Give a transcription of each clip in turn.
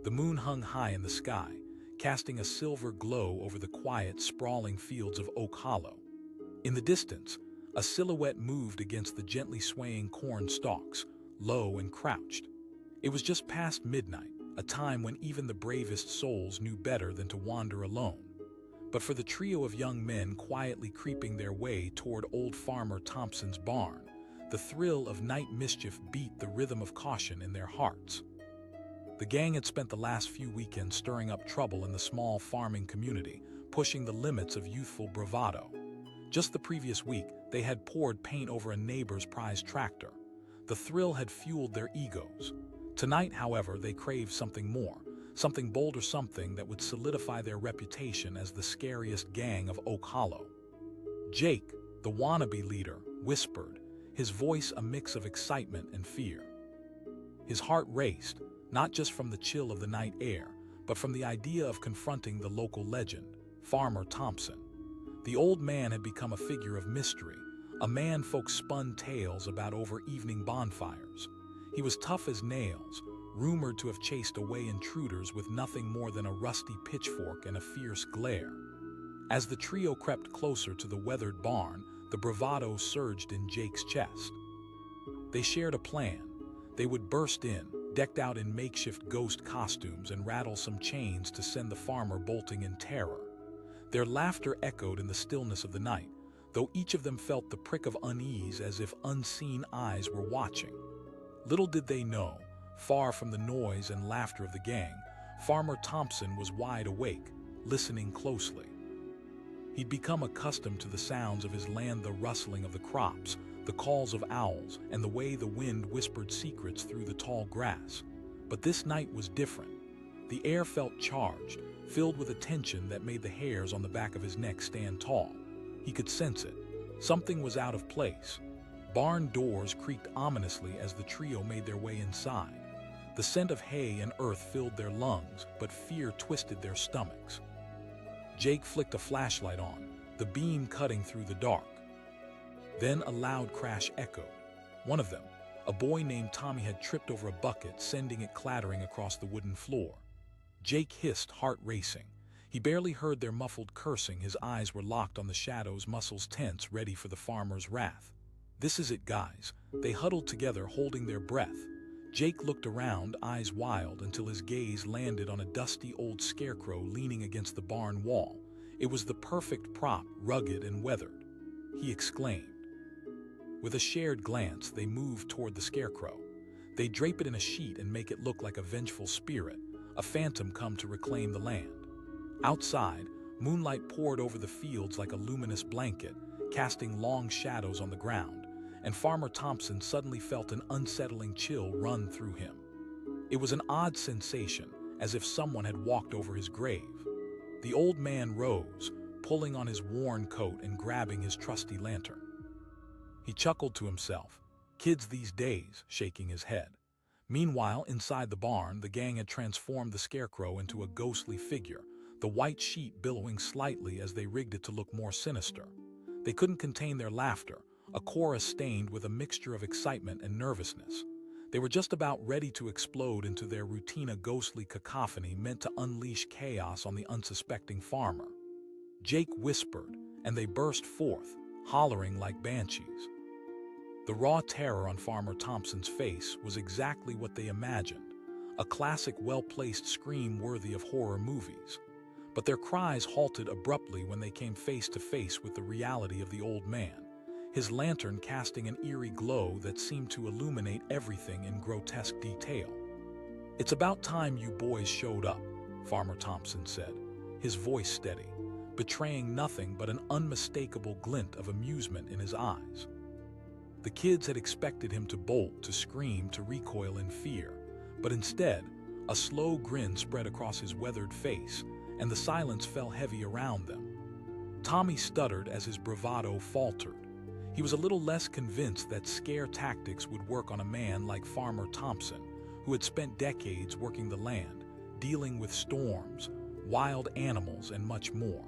The moon hung high in the sky, casting a silver glow over the quiet, sprawling fields of Oak Hollow. In the distance, a silhouette moved against the gently swaying corn stalks, low and crouched. It was just past midnight, a time when even the bravest souls knew better than to wander alone. But for the trio of young men quietly creeping their way toward old Farmer Thompson's barn, the thrill of night mischief beat the rhythm of caution in their hearts. The gang had spent the last few weekends stirring up trouble in the small farming community, pushing the limits of youthful bravado. Just the previous week, they had poured paint over a neighbor's prized tractor. The thrill had fueled their egos. Tonight, however, they craved something more, something bolder, something that would solidify their reputation as the scariest gang of Oak Hollow. Jake, the wannabe leader, whispered, his voice a mix of excitement and fear. His heart raced, not just from the chill of the night air, but from the idea of confronting the local legend, Farmer Thompson. The old man had become a figure of mystery, a man folks spun tales about over evening bonfires. He was tough as nails, rumored to have chased away intruders with nothing more than a rusty pitchfork and a fierce glare. As the trio crept closer to the weathered barn, the bravado surged in Jake's chest. They shared a plan. They would burst in, decked out in makeshift ghost costumes, and rattle some chains to send the farmer bolting in terror. Their laughter echoed in the stillness of the night, though each of them felt the prick of unease as if unseen eyes were watching. Little did they know, far from the noise and laughter of the gang, Farmer Thompson was wide awake, listening closely. He'd become accustomed to the sounds of his land, the rustling of the crops, the calls of owls, and the way the wind whispered secrets through the tall grass. But this night was different. The air felt charged, filled with a tension that made the hairs on the back of his neck stand tall. He could sense it. Something was out of place. Barn doors creaked ominously as the trio made their way inside. The scent of hay and earth filled their lungs, but fear twisted their stomachs. Jake flicked a flashlight on, the beam cutting through the dark. Then a loud crash echoed. One of them, a boy named Tommy, had tripped over a bucket, sending it clattering across the wooden floor. Jake hissed, heart racing. He barely heard their muffled cursing. His eyes were locked on the shadows, muscles tense, ready for the farmer's wrath. "This is it, guys." They huddled together, holding their breath. Jake looked around, eyes wild, until his gaze landed on a dusty old scarecrow leaning against the barn wall. It was the perfect prop, rugged and weathered. He exclaimed. With a shared glance, they moved toward the scarecrow. They drape it in a sheet and make it look like a vengeful spirit, a phantom come to reclaim the land. Outside, moonlight poured over the fields like a luminous blanket, casting long shadows on the ground, and Farmer Thompson suddenly felt an unsettling chill run through him. It was an odd sensation, as if someone had walked over his grave. The old man rose, pulling on his worn coat and grabbing his trusty lantern. He chuckled to himself, "Kids these days," shaking his head. Meanwhile, inside the barn, the gang had transformed the scarecrow into a ghostly figure, the white sheet billowing slightly as they rigged it to look more sinister. They couldn't contain their laughter, a chorus stained with a mixture of excitement and nervousness. They were just about ready to explode into their routine, a ghostly cacophony meant to unleash chaos on the unsuspecting farmer. Jake whispered, and they burst forth, hollering like banshees. The raw terror on Farmer Thompson's face was exactly what they imagined, a classic well-placed scream worthy of horror movies. But their cries halted abruptly when they came face to face with the reality of the old man, his lantern casting an eerie glow that seemed to illuminate everything in grotesque detail. "It's about time you boys showed up," Farmer Thompson said, his voice steady, betraying nothing but an unmistakable glint of amusement in his eyes. The kids had expected him to bolt, to scream, to recoil in fear, but instead, a slow grin spread across his weathered face, and the silence fell heavy around them. Tommy stuttered as his bravado faltered. He was a little less convinced that scare tactics would work on a man like Farmer Thompson, who had spent decades working the land, dealing with storms, wild animals, and much more.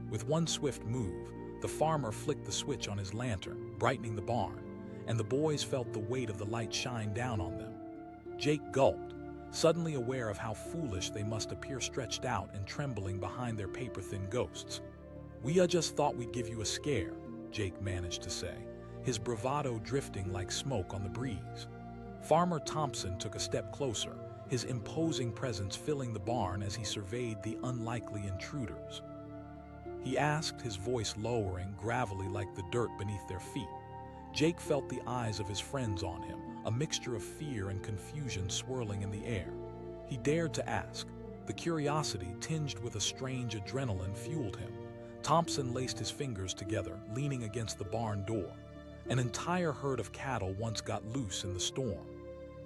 With one swift move, the farmer flicked the switch on his lantern, brightening the barn, and the boys felt the weight of the light shine down on them. Jake gulped, suddenly aware of how foolish they must appear stretched out and trembling behind their paper-thin ghosts. "We just thought we'd give you a scare," Jake managed to say, his bravado drifting like smoke on the breeze. Farmer Thompson took a step closer, his imposing presence filling the barn as he surveyed the unlikely intruders. He asked, his voice lowering, gravelly like the dirt beneath their feet. Jake felt the eyes of his friends on him, a mixture of fear and confusion swirling in the air. He dared to ask. The curiosity, tinged with a strange adrenaline, fueled him. Thompson laced his fingers together, leaning against the barn door. An entire herd of cattle once got loose in the storm.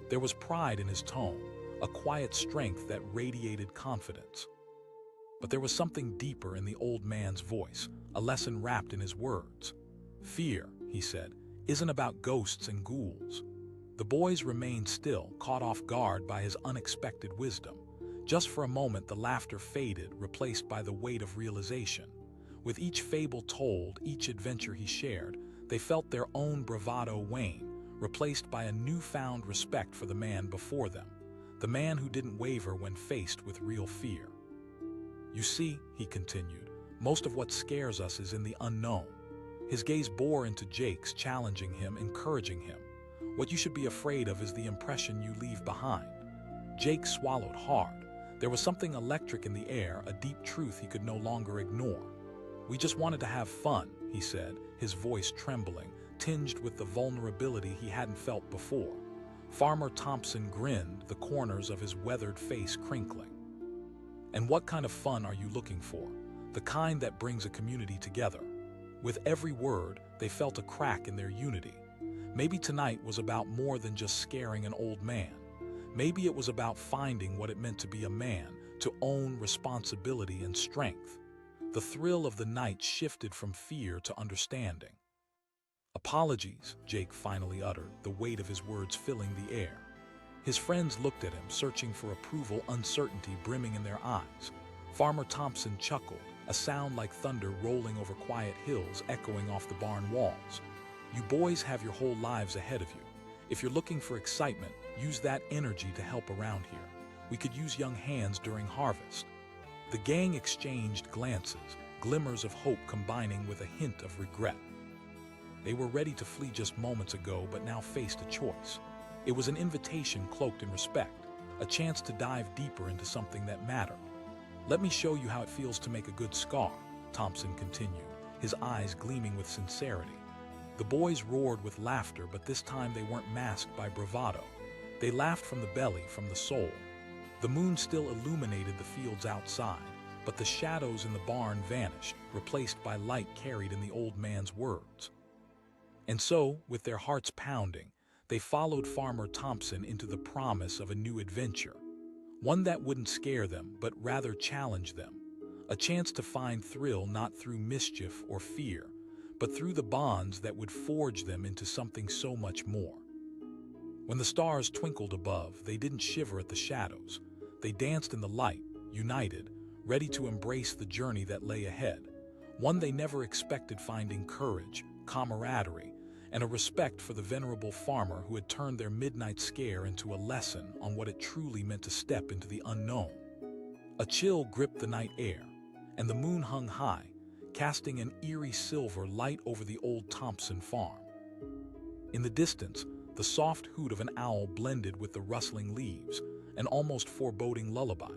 There was pride in his tone, a quiet strength that radiated confidence. But there was something deeper in the old man's voice, a lesson wrapped in his words. "Fear," he said, "isn't about ghosts and ghouls." The boys remained still, caught off guard by his unexpected wisdom. Just for a moment the laughter faded, replaced by the weight of realization. With each fable told, each adventure he shared, they felt their own bravado wane, replaced by a newfound respect for the man before them, the man who didn't waver when faced with real fear. "You see," he continued, "most of what scares us is in the unknown." His gaze bore into Jake's, challenging him, encouraging him. "What you should be afraid of is the impression you leave behind." Jake swallowed hard. There was something electric in the air, a deep truth he could no longer ignore. "We just wanted to have fun," he said, his voice trembling, tinged with the vulnerability he hadn't felt before. Farmer Thompson grinned, the corners of his weathered face crinkling. "And what kind of fun are you looking for? The kind that brings a community together." With every word, they felt a crack in their unity. Maybe tonight was about more than just scaring an old man. Maybe it was about finding what it meant to be a man, to own responsibility and strength. The thrill of the night shifted from fear to understanding. "Apologies," Jake finally uttered, the weight of his words filling the air. His friends looked at him, searching for approval, uncertainty brimming in their eyes. Farmer Thompson chuckled, a sound like thunder rolling over quiet hills echoing off the barn walls. "You boys have your whole lives ahead of you. If you're looking for excitement, use that energy to help around here. We could use young hands during harvest." The gang exchanged glances, glimmers of hope combining with a hint of regret. They were ready to flee just moments ago, but now faced a choice. It was an invitation cloaked in respect, a chance to dive deeper into something that mattered. "Let me show you how it feels to make a good scar," Thompson continued, his eyes gleaming with sincerity. The boys roared with laughter, but this time they weren't masked by bravado. They laughed from the belly, from the soul. The moon still illuminated the fields outside, but the shadows in the barn vanished, replaced by light carried in the old man's words. And so, with their hearts pounding, they followed Farmer Thompson into the promise of a new adventure. One that wouldn't scare them, but rather challenge them. A chance to find thrill not through mischief or fear, but through the bonds that would forge them into something so much more. When the stars twinkled above, they didn't shiver at the shadows. They danced in the light, united, ready to embrace the journey that lay ahead. One they never expected, finding courage, camaraderie, and a respect for the venerable farmer who had turned their midnight scare into a lesson on what it truly meant to step into the unknown. A chill gripped the night air, and the moon hung high, casting an eerie silver light over the old Thompson farm. In the distance, the soft hoot of an owl blended with the rustling leaves, an almost foreboding lullaby.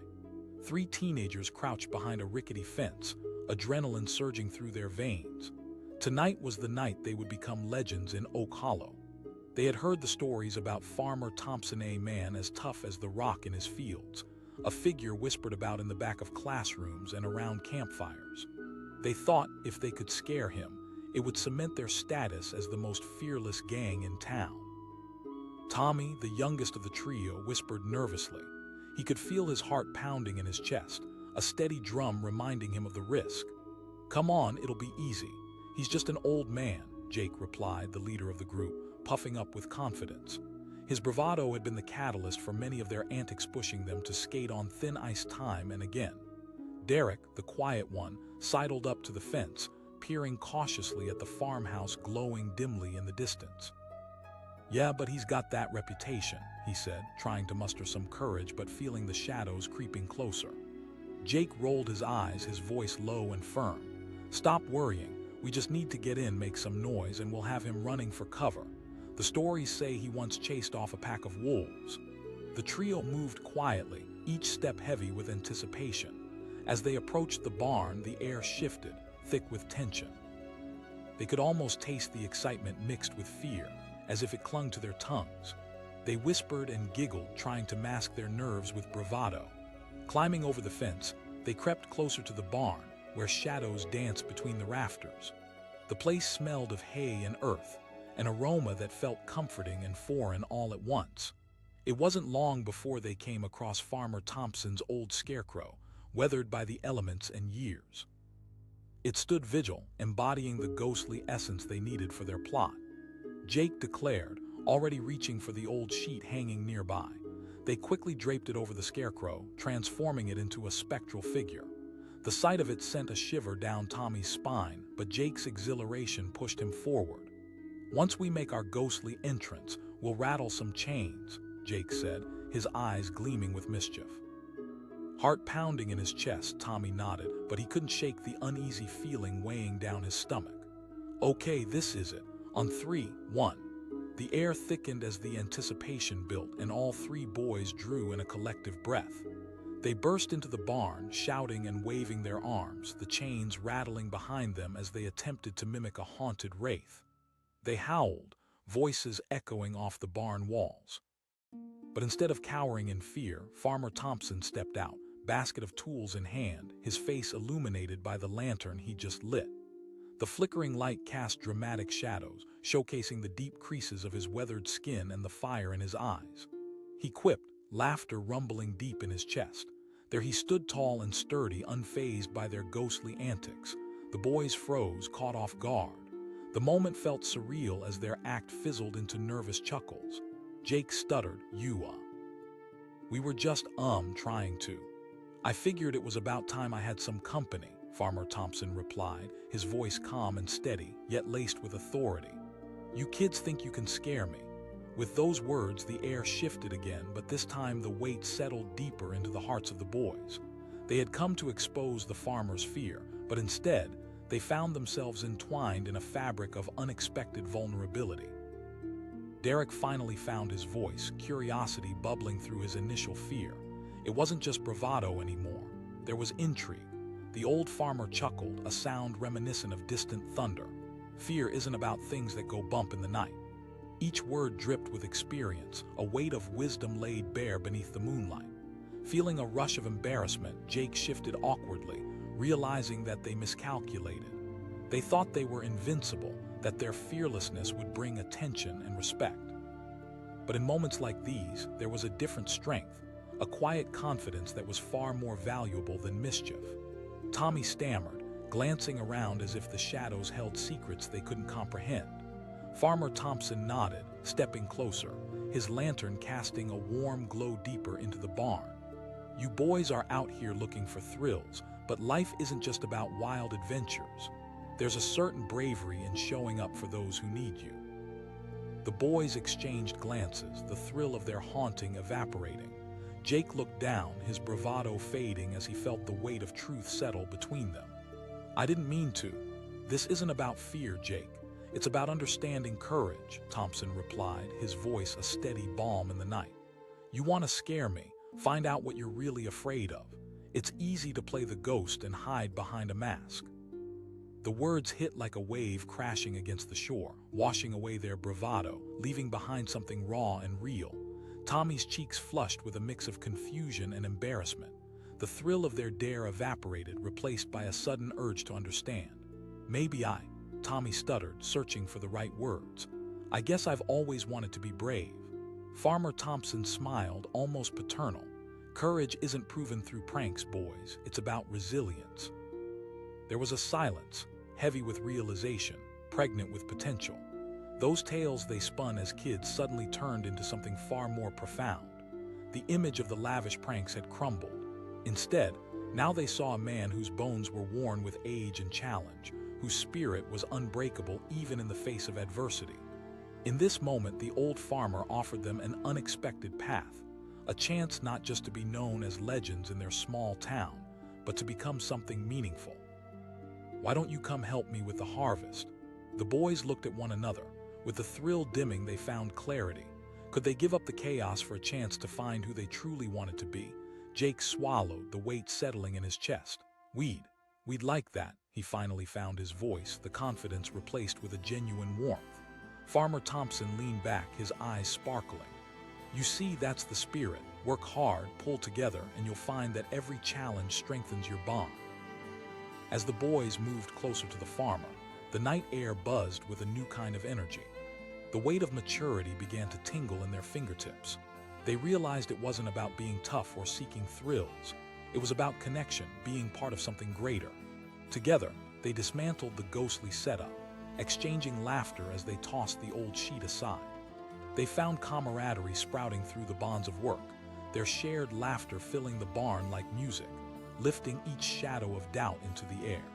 3 teenagers crouched behind a rickety fence, adrenaline surging through their veins. Tonight was the night they would become legends in Oak Hollow. They had heard the stories about Farmer Thompson, a man as tough as the rock in his fields, a figure whispered about in the back of classrooms and around campfires. They thought if they could scare him, it would cement their status as the most fearless gang in town. Tommy, the youngest of the trio, whispered nervously. He could feel his heart pounding in his chest, a steady drum reminding him of the risk. "Come on, it'll be easy. He's just an old man," Jake replied, the leader of the group, puffing up with confidence. His bravado had been the catalyst for many of their antics, pushing them to skate on thin ice time and again. Derek, the quiet one, sidled up to the fence, peering cautiously at the farmhouse glowing dimly in the distance. "Yeah, but he's got that reputation," he said, trying to muster some courage but feeling the shadows creeping closer. Jake rolled his eyes, his voice low and firm. "Stop worrying. We just need to get in, make some noise, and we'll have him running for cover. The stories say he once chased off a pack of wolves." The trio moved quietly, each step heavy with anticipation. As they approached the barn, the air shifted, thick with tension. They could almost taste the excitement mixed with fear, as if it clung to their tongues. They whispered and giggled, trying to mask their nerves with bravado. Climbing over the fence, they crept closer to the barn, where shadows danced between the rafters. The place smelled of hay and earth, an aroma that felt comforting and foreign all at once. It wasn't long before they came across Farmer Thompson's old scarecrow, weathered by the elements and years. It stood vigil, embodying the ghostly essence they needed for their plot. Jake declared, already reaching for the old sheet hanging nearby. They quickly draped it over the scarecrow, transforming it into a spectral figure. The sight of it sent a shiver down Tommy's spine, but Jake's exhilaration pushed him forward. "Once we make our ghostly entrance, we'll rattle some chains," Jake said, his eyes gleaming with mischief. Heart pounding in his chest, Tommy nodded, but he couldn't shake the uneasy feeling weighing down his stomach. "Okay, this is it. On 3, 1. The air thickened as the anticipation built, and all three boys drew in a collective breath. They burst into the barn, shouting and waving their arms, the chains rattling behind them as they attempted to mimic a haunted wraith. They howled, voices echoing off the barn walls. But instead of cowering in fear, Farmer Thompson stepped out, basket of tools in hand, his face illuminated by the lantern he just lit. The flickering light cast dramatic shadows, showcasing the deep creases of his weathered skin and the fire in his eyes. He quipped, laughter rumbling deep in his chest. There he stood, tall and sturdy, unfazed by their ghostly antics. The boys froze, caught off guard. The moment felt surreal as their act fizzled into nervous chuckles. Jake stuttered, "We were just, trying to. I figured it was about time I had some company," Farmer Thompson replied, his voice calm and steady, yet laced with authority. "You kids think you can scare me." With those words, the air shifted again, but this time the weight settled deeper into the hearts of the boys. They had come to expose the farmer's fear, but instead, they found themselves entwined in a fabric of unexpected vulnerability. Derek finally found his voice, curiosity bubbling through his initial fear. It wasn't just bravado anymore. There was intrigue. The old farmer chuckled, a sound reminiscent of distant thunder. "Fear isn't about things that go bump in the night." Each word dripped with experience, a weight of wisdom laid bare beneath the moonlight. Feeling a rush of embarrassment, Jake shifted awkwardly, realizing that they miscalculated. They thought they were invincible, that their fearlessness would bring attention and respect. But in moments like these, there was a different strength, a quiet confidence that was far more valuable than mischief. Tommy stammered, glancing around as if the shadows held secrets they couldn't comprehend. Farmer Thompson nodded, stepping closer, his lantern casting a warm glow deeper into the barn. "You boys are out here looking for thrills, but life isn't just about wild adventures. There's a certain bravery in showing up for those who need you." The boys exchanged glances, the thrill of their haunting evaporating. Jake looked down, his bravado fading as he felt the weight of truth settle between them. "I didn't mean to. This isn't about fear, Jake. It's about understanding courage," Thompson replied, his voice a steady balm in the night. "You want to scare me, find out what you're really afraid of. It's easy to play the ghost and hide behind a mask." The words hit like a wave crashing against the shore, washing away their bravado, leaving behind something raw and real. Tommy's cheeks flushed with a mix of confusion and embarrassment. The thrill of their dare evaporated, replaced by a sudden urge to understand. Tommy stuttered, searching for the right words. "I guess I've always wanted to be brave." Farmer Thompson smiled, almost paternal. "Courage isn't proven through pranks, boys. It's about resilience." There was a silence, heavy with realization, pregnant with potential. Those tales they spun as kids suddenly turned into something far more profound. The image of the lavish pranks had crumbled. Instead, now they saw a man whose bones were worn with age and challenge, whose spirit was unbreakable even in the face of adversity. In this moment, the old farmer offered them an unexpected path, a chance not just to be known as legends in their small town, but to become something meaningful. "Why don't you come help me with the harvest?" The boys looked at one another. With the thrill dimming, they found clarity. Could they give up the chaos for a chance to find who they truly wanted to be? Jake swallowed, the weight settling in his chest. We'd like that." He finally found his voice, the confidence replaced with a genuine warmth. Farmer Thompson leaned back, his eyes sparkling. "You see, that's the spirit. Work hard, pull together, and you'll find that every challenge strengthens your bond." As the boys moved closer to the farmer, the night air buzzed with a new kind of energy. The weight of maturity began to tingle in their fingertips. They realized it wasn't about being tough or seeking thrills. It was about connection, being part of something greater. Together, they dismantled the ghostly setup, exchanging laughter as they tossed the old sheet aside. They found camaraderie sprouting through the bonds of work, their shared laughter filling the barn like music, lifting each shadow of doubt into the air.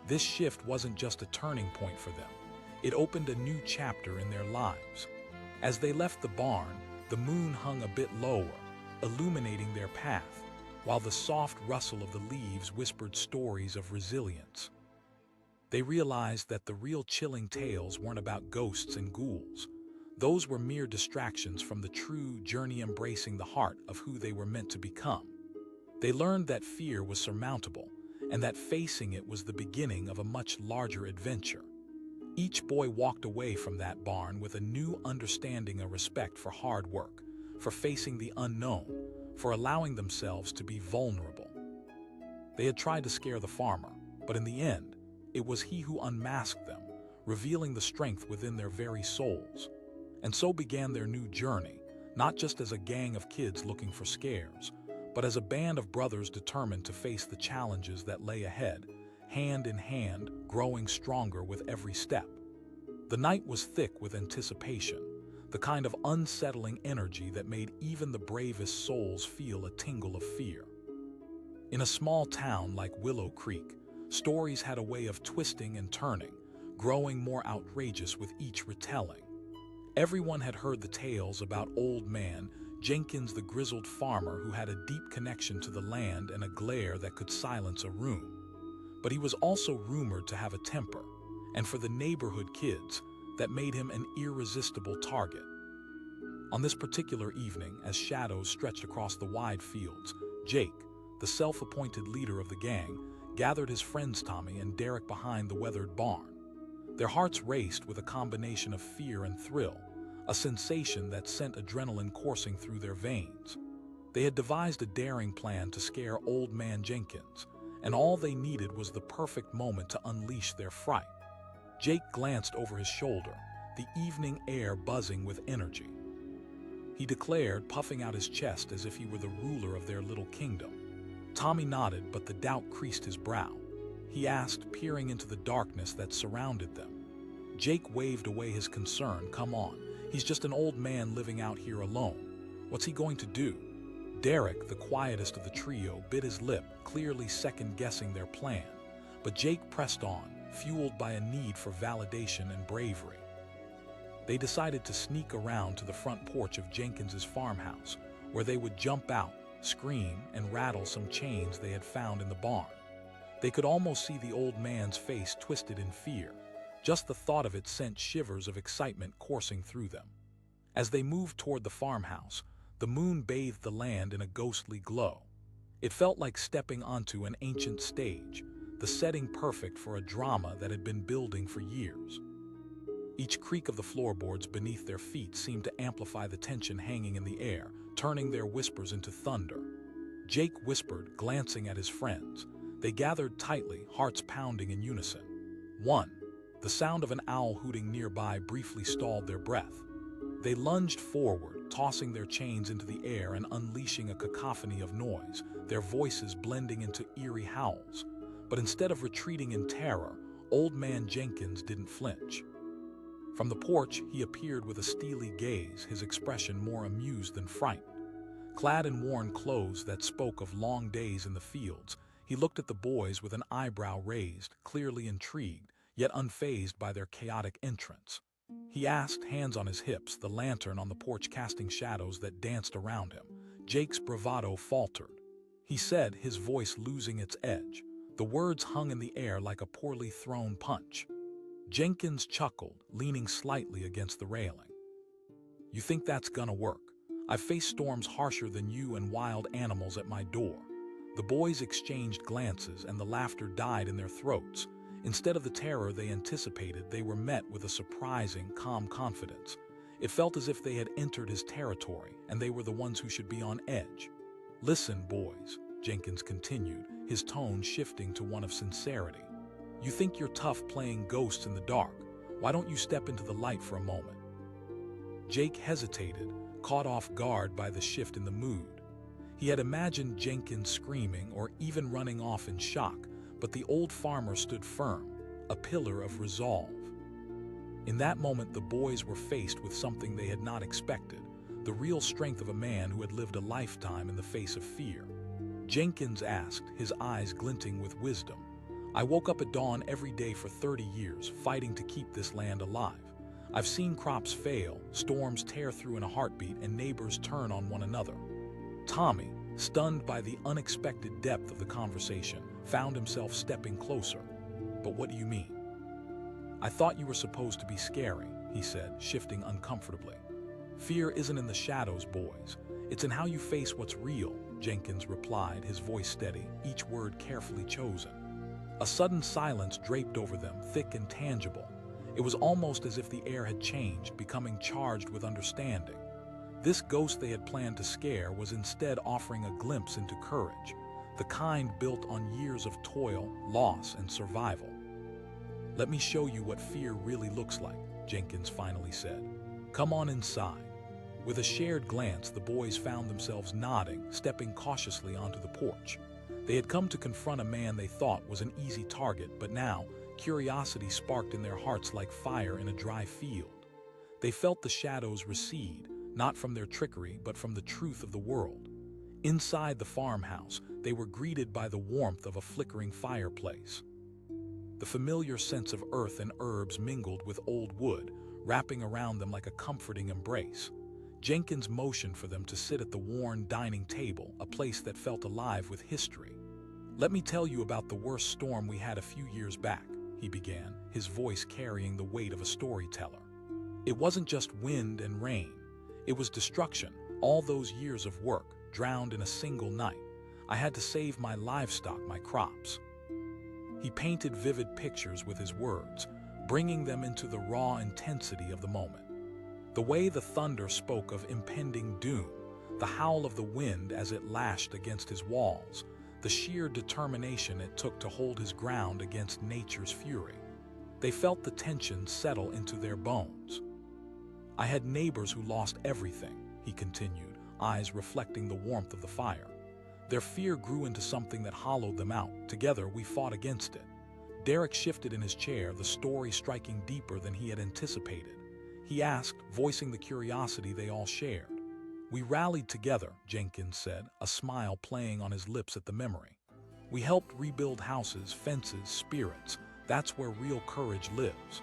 This shift wasn't just a turning point for them. It opened a new chapter in their lives. As they left the barn, the moon hung a bit lower, illuminating their path, while the soft rustle of the leaves whispered stories of resilience. They realized that the real chilling tales weren't about ghosts and ghouls. Those were mere distractions from the true journey embracing the heart of who they were meant to become. They learned that fear was surmountable, and that facing it was the beginning of a much larger adventure. Each boy walked away from that barn with a new understanding and respect for hard work, for facing the unknown, for allowing themselves to be vulnerable. They had tried to scare the farmer, but in the end, it was he who unmasked them, revealing the strength within their very souls. And so began their new journey, not just as a gang of kids looking for scares, but as a band of brothers determined to face the challenges that lay ahead, hand in hand, growing stronger with every step. The night was thick with anticipation, the kind of unsettling energy that made even the bravest souls feel a tingle of fear. In a small town like Willow Creek, stories had a way of twisting and turning, growing more outrageous with each retelling. Everyone had heard the tales about Old Man Jenkins, the grizzled farmer who had a deep connection to the land and a glare that could silence a room. But he was also rumored to have a temper, and for the neighborhood kids, that made him an irresistible target. On this particular evening, as shadows stretched across the wide fields, Jake, the self-appointed leader of the gang, gathered his friends Tommy and Derek behind the weathered barn. Their hearts raced with a combination of fear and thrill, a sensation that sent adrenaline coursing through their veins. They had devised a daring plan to scare Old Man Jenkins, and all they needed was the perfect moment to unleash their fright. Jake glanced over his shoulder, the evening air buzzing with energy. He declared, puffing out his chest as if he were the ruler of their little kingdom. Tommy nodded, but the doubt creased his brow. He asked, peering into the darkness that surrounded them. Jake waved away his concern. "Come on, he's just an old man living out here alone. What's he going to do?" Derek, the quietest of the trio, bit his lip, clearly second-guessing their plan. But Jake pressed on, fueled by a need for validation and bravery. They decided to sneak around to the front porch of Jenkins's farmhouse, where they would jump out, scream, and rattle some chains they had found in the barn. They could almost see the old man's face twisted in fear. Just the thought of it sent shivers of excitement coursing through them. As they moved toward the farmhouse, the moon bathed the land in a ghostly glow. It felt like stepping onto an ancient stage, the setting perfect for a drama that had been building for years. Each creak of the floorboards beneath their feet seemed to amplify the tension hanging in the air, turning their whispers into thunder. Jake whispered, glancing at his friends. They gathered tightly, hearts pounding in unison. 1. The sound of an owl hooting nearby briefly stalled their breath. They lunged forward, tossing their chains into the air and unleashing a cacophony of noise, their voices blending into eerie howls. But instead of retreating in terror, Old Man Jenkins didn't flinch. From the porch, he appeared with a steely gaze, his expression more amused than frightened. Clad in worn clothes that spoke of long days in the fields, he looked at the boys with an eyebrow raised, clearly intrigued, yet unfazed by their chaotic entrance. he asked, hands on his hips, the lantern on the porch casting shadows that danced around him. Jake's bravado faltered. He said, his voice losing its edge. The words hung in the air like a poorly thrown punch. Jenkins chuckled, leaning slightly against the railing. You think that's gonna work? I've faced storms harsher than you and wild animals at my door. The boys exchanged glances and the laughter died in their throats. Instead of the terror they anticipated, they were met with a surprising, calm confidence. It felt as if they had entered his territory and they were the ones who should be on edge. Listen, boys, Jenkins continued, his tone shifting to one of sincerity. You think you're tough playing ghosts in the dark. Why don't you step into the light for a moment? Jake hesitated, caught off guard by the shift in the mood. He had imagined Jenkins screaming or even running off in shock, but the old farmer stood firm, a pillar of resolve. In that moment, the boys were faced with something they had not expected, the real strength of a man who had lived a lifetime in the face of fear. Jenkins asked, his eyes glinting with wisdom. I woke up at dawn every day for 30 years, fighting to keep this land alive. I've seen crops fail, storms tear through in a heartbeat, and neighbors turn on one another. Tommy, stunned by the unexpected depth of the conversation, found himself stepping closer. But what do you mean? I thought you were supposed to be scary, he said, shifting uncomfortably. Fear isn't in the shadows, boys. It's in how you face what's real, Jenkins replied, his voice steady, each word carefully chosen. A sudden silence draped over them, thick and tangible. It was almost as if the air had changed, becoming charged with understanding. This ghost they had planned to scare was instead offering a glimpse into courage, the kind built on years of toil, loss, and survival. Let me show you what fear really looks like, Jenkins finally said. Come on inside. With a shared glance, the boys found themselves nodding, stepping cautiously onto the porch. They had come to confront a man they thought was an easy target, but now, curiosity sparked in their hearts like fire in a dry field. They felt the shadows recede, not from their trickery, but from the truth of the world. Inside the farmhouse, they were greeted by the warmth of a flickering fireplace. The familiar sense of earth and herbs mingled with old wood, wrapping around them like a comforting embrace. Jenkins motioned for them to sit at the worn dining table, a place that felt alive with history. Let me tell you about the worst storm we had a few years back, he began, his voice carrying the weight of a storyteller. It wasn't just wind and rain. It was destruction, all those years of work, drowned in a single night. I had to save my livestock, my crops. He painted vivid pictures with his words, bringing them into the raw intensity of the moment. The way the thunder spoke of impending doom, the howl of the wind as it lashed against his walls, the sheer determination it took to hold his ground against nature's fury. They felt the tension settle into their bones. I had neighbors who lost everything, he continued, eyes reflecting the warmth of the fire. Their fear grew into something that hollowed them out. Together, we fought against it. Derek shifted in his chair, the story striking deeper than he had anticipated. He asked, voicing the curiosity they all shared. We rallied together, Jenkins said, a smile playing on his lips at the memory. We helped rebuild houses, fences, spirits. That's where real courage lives.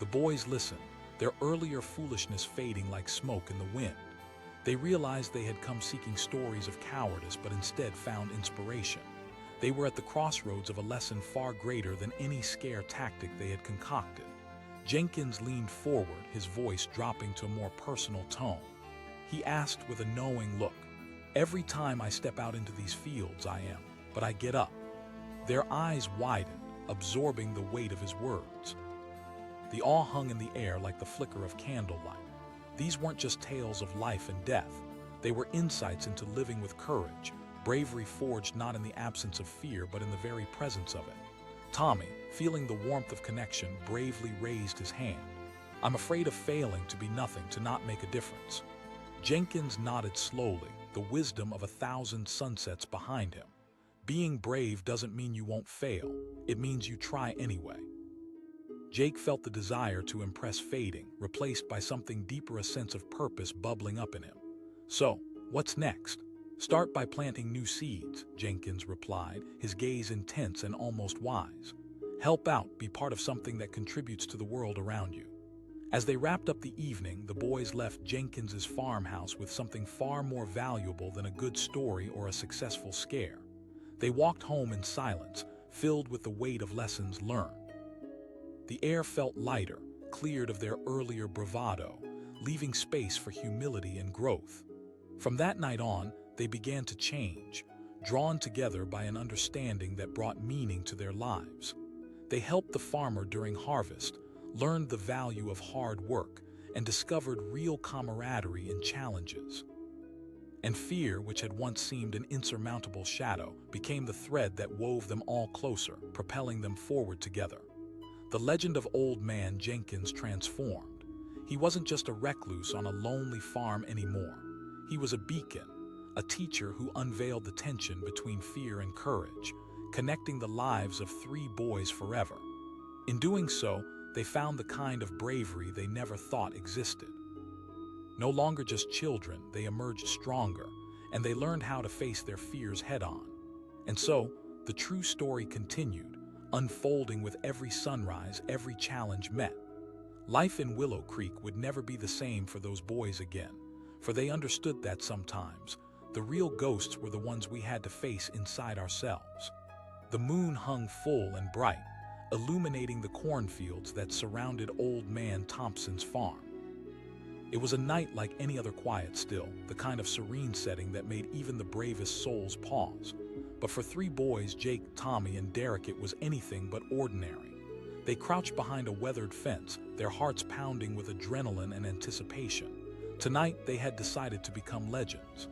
The boys listened, their earlier foolishness fading like smoke in the wind. They realized they had come seeking stories of cowardice, but instead found inspiration. They were at the crossroads of a lesson far greater than any scare tactic they had concocted. Jenkins leaned forward, his voice dropping to a more personal tone. He asked with a knowing look, every time I step out into these fields I am, but I get up. Their eyes widened, absorbing the weight of his words. The awe hung in the air like the flicker of candlelight. These weren't just tales of life and death. They were insights into living with courage, bravery forged not in the absence of fear, but in the very presence of it. Tommy, feeling the warmth of connection, bravely raised his hand. I'm afraid of failing, to be nothing, to not make a difference. Jenkins nodded slowly, the wisdom of 1,000 sunsets behind him. Being brave doesn't mean you won't fail. It means you try anyway. Jake felt the desire to impress fading, replaced by something deeper, a sense of purpose bubbling up in him. So, what's next? Start by planting new seeds, Jenkins replied, his gaze intense and almost wise. Help out, be part of something that contributes to the world around you. As they wrapped up the evening, the boys left Jenkins's farmhouse with something far more valuable than a good story or a successful scare. They walked home in silence, filled with the weight of lessons learned. The air felt lighter, cleared of their earlier bravado, leaving space for humility and growth. From that night on, they began to change, drawn together by an understanding that brought meaning to their lives. They helped the farmer during harvest, learned the value of hard work, and discovered real camaraderie in challenges. And fear, which had once seemed an insurmountable shadow, became the thread that wove them all closer, propelling them forward together. The legend of Old Man Jenkins transformed. He wasn't just a recluse on a lonely farm anymore. He was a beacon, a teacher who unveiled the tension between fear and courage, connecting the lives of 3 boys forever. In doing so, they found the kind of bravery they never thought existed. No longer just children, they emerged stronger, and they learned how to face their fears head-on. And so, the true story continued, unfolding with every sunrise, every challenge met. Life in Willow Creek would never be the same for those boys again, for they understood that sometimes the real ghosts were the ones we had to face inside ourselves. The moon hung full and bright, illuminating the cornfields that surrounded Old Man Thompson's farm. It was a night like any other quiet still, the kind of serene setting that made even the bravest souls pause. But for 3 boys, Jake, Tommy, and Derek, it was anything but ordinary. They crouched behind a weathered fence, their hearts pounding with adrenaline and anticipation. Tonight, they had decided to become legends.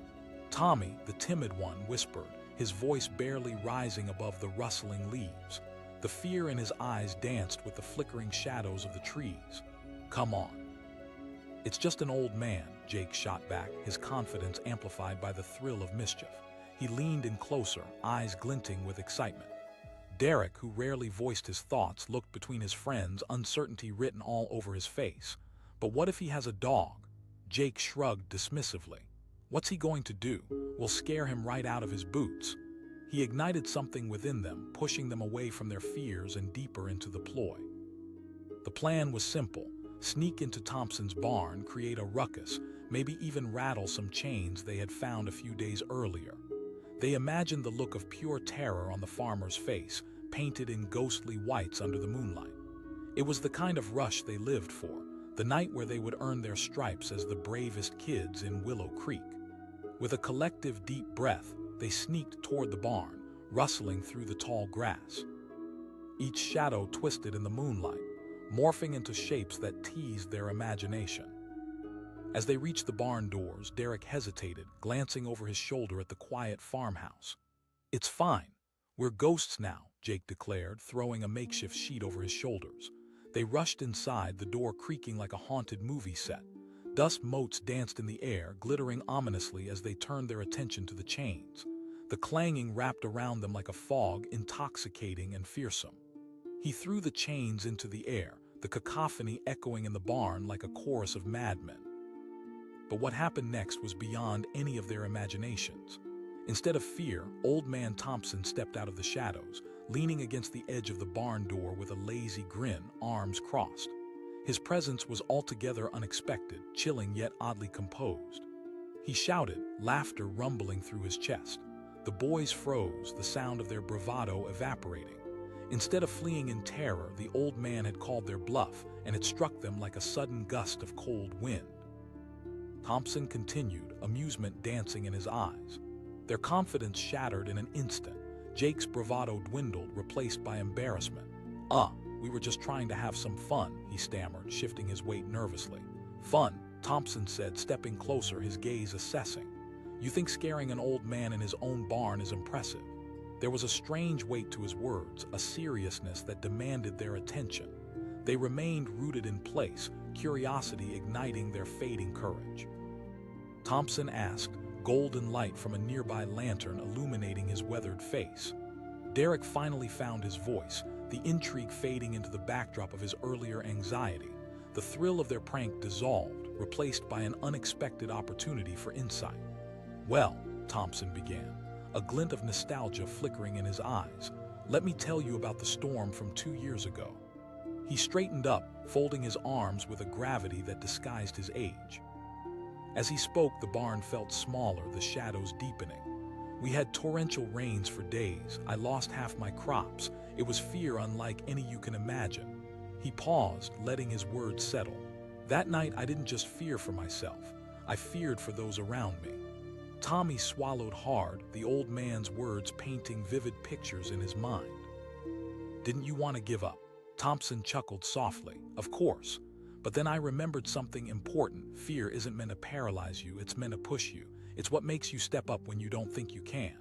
Tommy, the timid one, whispered, his voice barely rising above the rustling leaves. The fear in his eyes danced with the flickering shadows of the trees. "Come on." "It's just an old man," Jake shot back, his confidence amplified by the thrill of mischief. He leaned in closer, eyes glinting with excitement. Derek, who rarely voiced his thoughts, looked between his friends, uncertainty written all over his face. "But what if he has a dog?" Jake shrugged dismissively. "What's he going to do? We'll scare him right out of his boots." He ignited something within them, pushing them away from their fears and deeper into the ploy. The plan was simple. Sneak into Thompson's barn, create a ruckus, maybe even rattle some chains they had found a few days earlier. They imagined the look of pure terror on the farmer's face, painted in ghostly whites under the moonlight. It was the kind of rush they lived for, the night where they would earn their stripes as the bravest kids in Willow Creek. With a collective deep breath, they sneaked toward the barn, rustling through the tall grass. Each shadow twisted in the moonlight, morphing into shapes that teased their imagination. As they reached the barn doors, Derek hesitated, glancing over his shoulder at the quiet farmhouse. "It's fine. We're ghosts now," Jake declared, throwing a makeshift sheet over his shoulders. They rushed inside, the door creaking like a haunted movie set. Dust motes danced in the air, glittering ominously as they turned their attention to the chains. The clanging wrapped around them like a fog, intoxicating and fearsome. He threw the chains into the air, the cacophony echoing in the barn like a chorus of madmen. But what happened next was beyond any of their imaginations. Instead of fear, Old Man Thompson stepped out of the shadows, leaning against the edge of the barn door with a lazy grin, arms crossed. His presence was altogether unexpected, chilling yet oddly composed. He shouted, laughter rumbling through his chest. The boys froze, the sound of their bravado evaporating. Instead of fleeing in terror, the old man had called their bluff, and it struck them like a sudden gust of cold wind. Thompson continued, amusement dancing in his eyes. Their confidence shattered in an instant. Jake's bravado dwindled, replaced by embarrassment. We were just trying to have some fun," he stammered, shifting his weight nervously. "Fun," Thompson said, stepping closer, his gaze assessing. "You think scaring an old man in his own barn is impressive?" There was a strange weight to his words, a seriousness that demanded their attention. They remained rooted in place, curiosity igniting their fading courage. Thompson asked, golden light from a nearby lantern illuminating his weathered face. Derek finally found his voice, the intrigue fading into the backdrop of his earlier anxiety. The thrill of their prank dissolved, replaced by an unexpected opportunity for insight. "Well," Thompson began, a glint of nostalgia flickering in his eyes, "let me tell you about the storm from 2 years ago." He straightened up, folding his arms with a gravity that disguised his age. As he spoke, the barn felt smaller, the shadows deepening. We had torrential rains for days. I lost half my crops. It was fear unlike any you can imagine. He paused, letting his words settle. That night, I didn't just fear for myself. I feared for those around me. Tommy swallowed hard, the old man's words painting vivid pictures in his mind. Didn't you want to give up? Thompson chuckled softly. Of course. But then I remembered something important. Fear isn't meant to paralyze you, it's meant to push you. It's what makes you step up when you don't think you can.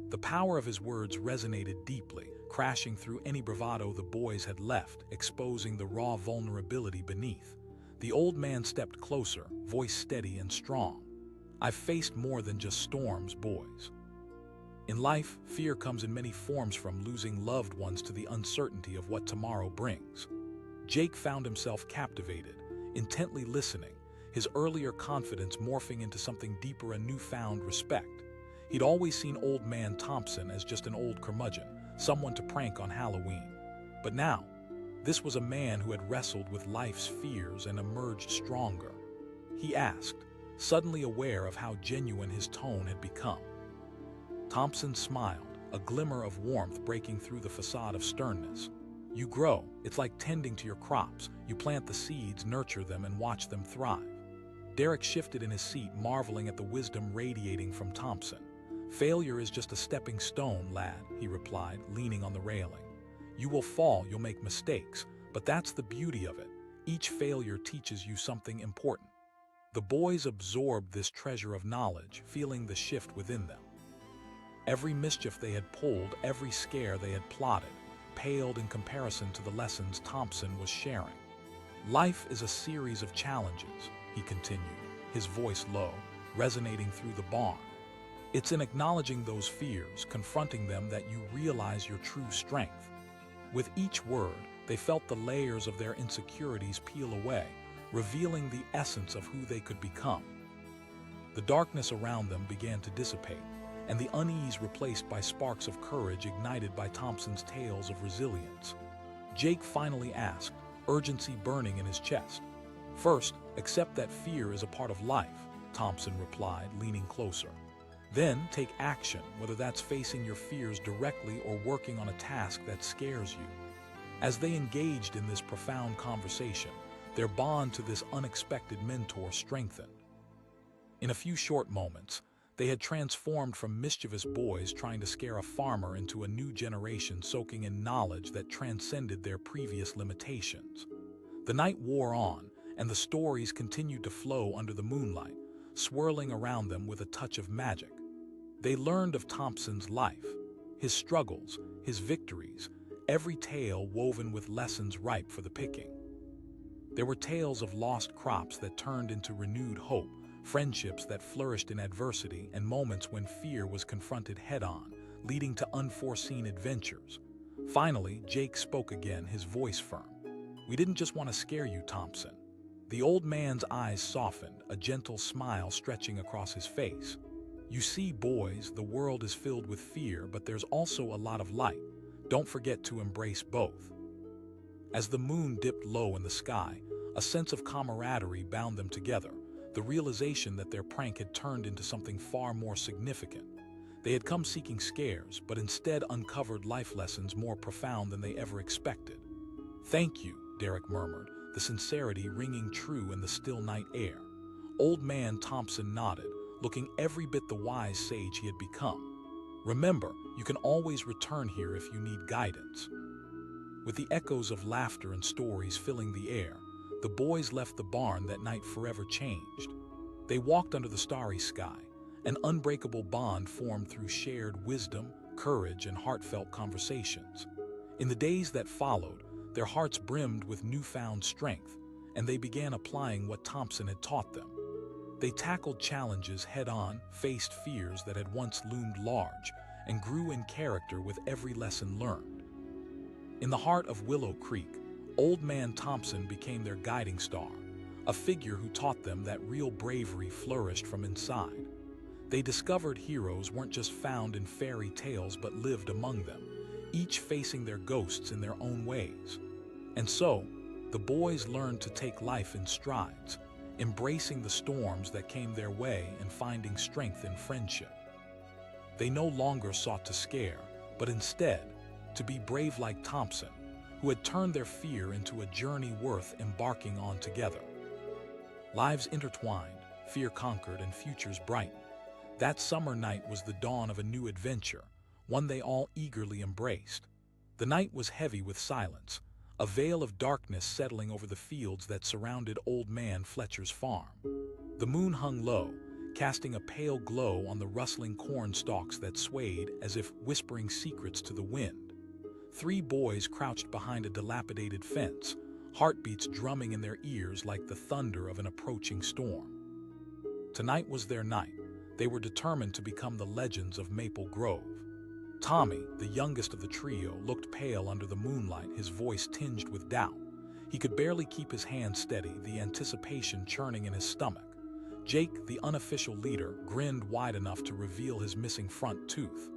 The power of his words resonated deeply, crashing through any bravado the boys had left, exposing the raw vulnerability beneath. The old man stepped closer, voice steady and strong. I've faced more than just storms, boys. In life, fear comes in many forms, from losing loved ones to the uncertainty of what tomorrow brings. Jake found himself captivated, intently listening, his earlier confidence morphing into something deeper, a newfound respect. He'd always seen Old Man Thompson as just an old curmudgeon, someone to prank on Halloween. But now, this was a man who had wrestled with life's fears and emerged stronger. He asked, suddenly aware of how genuine his tone had become. Thompson smiled, a glimmer of warmth breaking through the facade of sternness. You grow. It's like tending to your crops. You plant the seeds, nurture them, and watch them thrive. Derek shifted in his seat, marveling at the wisdom radiating from Thompson. Failure is just a stepping stone, lad, he replied, leaning on the railing. You will fall, you'll make mistakes, but that's the beauty of it. Each failure teaches you something important. The boys absorbed this treasure of knowledge, feeling the shift within them. Every mischief they had pulled, every scare they had plotted, paled in comparison to the lessons Thompson was sharing. Life is a series of challenges, he continued, his voice low, resonating through the barn. It's in acknowledging those fears, confronting them, that you realize your true strength. With each word, they felt the layers of their insecurities peel away, revealing the essence of who they could become. The darkness around them began to dissipate, and the unease replaced by sparks of courage ignited by Thompson's tales of resilience. Jake finally asked, urgency burning in his chest. First, accept that fear is a part of life, Thompson replied, leaning closer. Then take action, whether that's facing your fears directly or working on a task that scares you. As they engaged in this profound conversation, their bond to this unexpected mentor strengthened. In a few short moments, they had transformed from mischievous boys trying to scare a farmer into a new generation soaking in knowledge that transcended their previous limitations. The night wore on, and the stories continued to flow under the moonlight, swirling around them with a touch of magic. They learned of Thompson's life, his struggles, his victories, every tale woven with lessons ripe for the picking. There were tales of lost crops that turned into renewed hope, friendships that flourished in adversity, and moments when fear was confronted head-on, leading to unforeseen adventures. Finally, Jake spoke again, his voice firm. We didn't just want to scare you, Thompson. The old man's eyes softened, a gentle smile stretching across his face. You see, boys, the world is filled with fear, but there's also a lot of light. Don't forget to embrace both. As the moon dipped low in the sky, a sense of camaraderie bound them together, the realization that their prank had turned into something far more significant. They had come seeking scares, but instead uncovered life lessons more profound than they ever expected. Thank you, Derek murmured, the sincerity ringing true in the still night air. Old Man Thompson nodded, looking every bit the wise sage he had become. Remember, you can always return here if you need guidance. With the echoes of laughter and stories filling the air, the boys left the barn that night forever changed. They walked under the starry sky, an unbreakable bond formed through shared wisdom, courage, and heartfelt conversations. In the days that followed, their hearts brimmed with newfound strength, and they began applying what Thompson had taught them. They tackled challenges head-on, faced fears that had once loomed large, and grew in character with every lesson learned. In the heart of Willow Creek, Old Man Thompson became their guiding star, a figure who taught them that real bravery flourished from inside. They discovered heroes weren't just found in fairy tales but lived among them, each facing their ghosts in their own ways. And so, the boys learned to take life in strides, embracing the storms that came their way and finding strength in friendship. They no longer sought to scare, but instead, to be brave like Thompson, who had turned their fear into a journey worth embarking on together. Lives intertwined, fear conquered, and futures brightened. That summer night was the dawn of a new adventure, one they all eagerly embraced. The night was heavy with silence, a veil of darkness settling over the fields that surrounded Old Man Fletcher's farm. The moon hung low, casting a pale glow on the rustling corn stalks that swayed as if whispering secrets to the wind. Three boys crouched behind a dilapidated fence, heartbeats drumming in their ears like the thunder of an approaching storm. Tonight was their night. They were determined to become the legends of Maple Grove. Tommy, the youngest of the trio, looked pale under the moonlight, his voice tinged with doubt. He could barely keep his hands steady, the anticipation churning in his stomach. Jake, the unofficial leader, grinned wide enough to reveal his missing front tooth.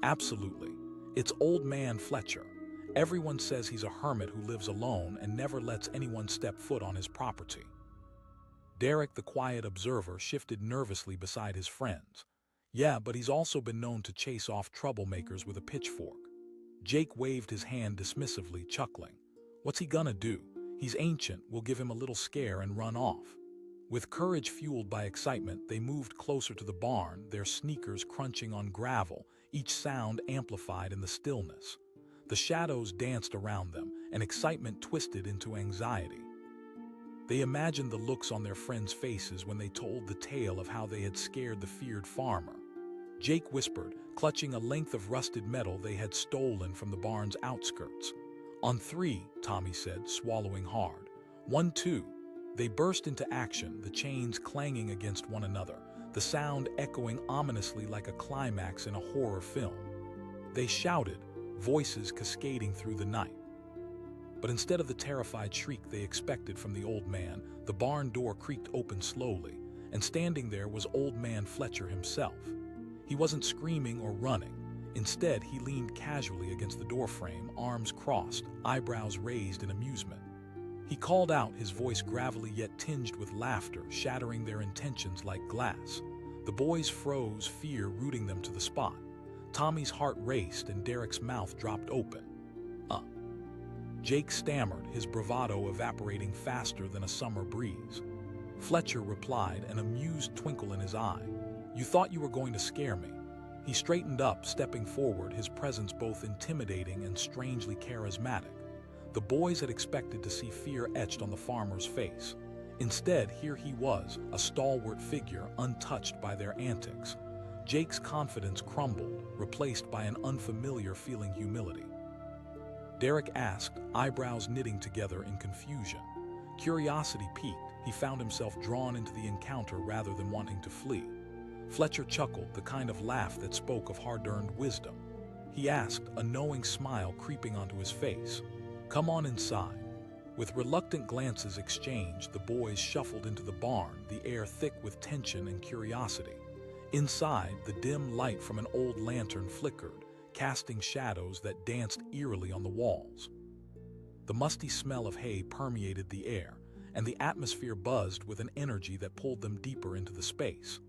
Absolutely. It's Old Man Fletcher. Everyone says he's a hermit who lives alone and never lets anyone step foot on his property. Derek, the quiet observer, shifted nervously beside his friends. Yeah, but he's also been known to chase off troublemakers with a pitchfork. Jake waved his hand dismissively, chuckling. What's he gonna do? He's ancient, we'll give him a little scare and run off. With courage fueled by excitement, they moved closer to the barn, their sneakers crunching on gravel, each sound amplified in the stillness. The shadows danced around them, and excitement twisted into anxiety. They imagined the looks on their friends' faces when they told the tale of how they had scared the feared farmer. Jake whispered, clutching a length of rusted metal they had stolen from the barn's outskirts. On three, Tommy said, swallowing hard. 1, 2. They burst into action, the chains clanging against one another, the sound echoing ominously like a climax in a horror film. They shouted, voices cascading through the night. But instead of the terrified shriek they expected from the old man, the barn door creaked open slowly, and standing there was Old Man Fletcher himself. He wasn't screaming or running. Instead, he leaned casually against the doorframe, arms crossed, eyebrows raised in amusement. He called out, his voice gravelly yet tinged with laughter, shattering their intentions like glass. The boys froze, fear rooting them to the spot. Tommy's heart raced and Derek's mouth dropped open. Jake stammered, his bravado evaporating faster than a summer breeze. Fletcher replied, an amused twinkle in his eye. You thought you were going to scare me. He straightened up, stepping forward, his presence both intimidating and strangely charismatic. The boys had expected to see fear etched on the farmer's face. Instead, here he was, a stalwart figure, untouched by their antics. Jake's confidence crumbled, replaced by an unfamiliar-feeling humility. Derek asked, eyebrows knitting together in confusion. Curiosity piqued, he found himself drawn into the encounter rather than wanting to flee. Fletcher chuckled, the kind of laugh that spoke of hard-earned wisdom. He asked, a knowing smile creeping onto his face. Come on inside. With reluctant glances exchanged, the boys shuffled into the barn, the air thick with tension and curiosity. Inside, the dim light from an old lantern flickered, casting shadows that danced eerily on the walls. The musty smell of hay permeated the air, and the atmosphere buzzed with an energy that pulled them deeper into the space.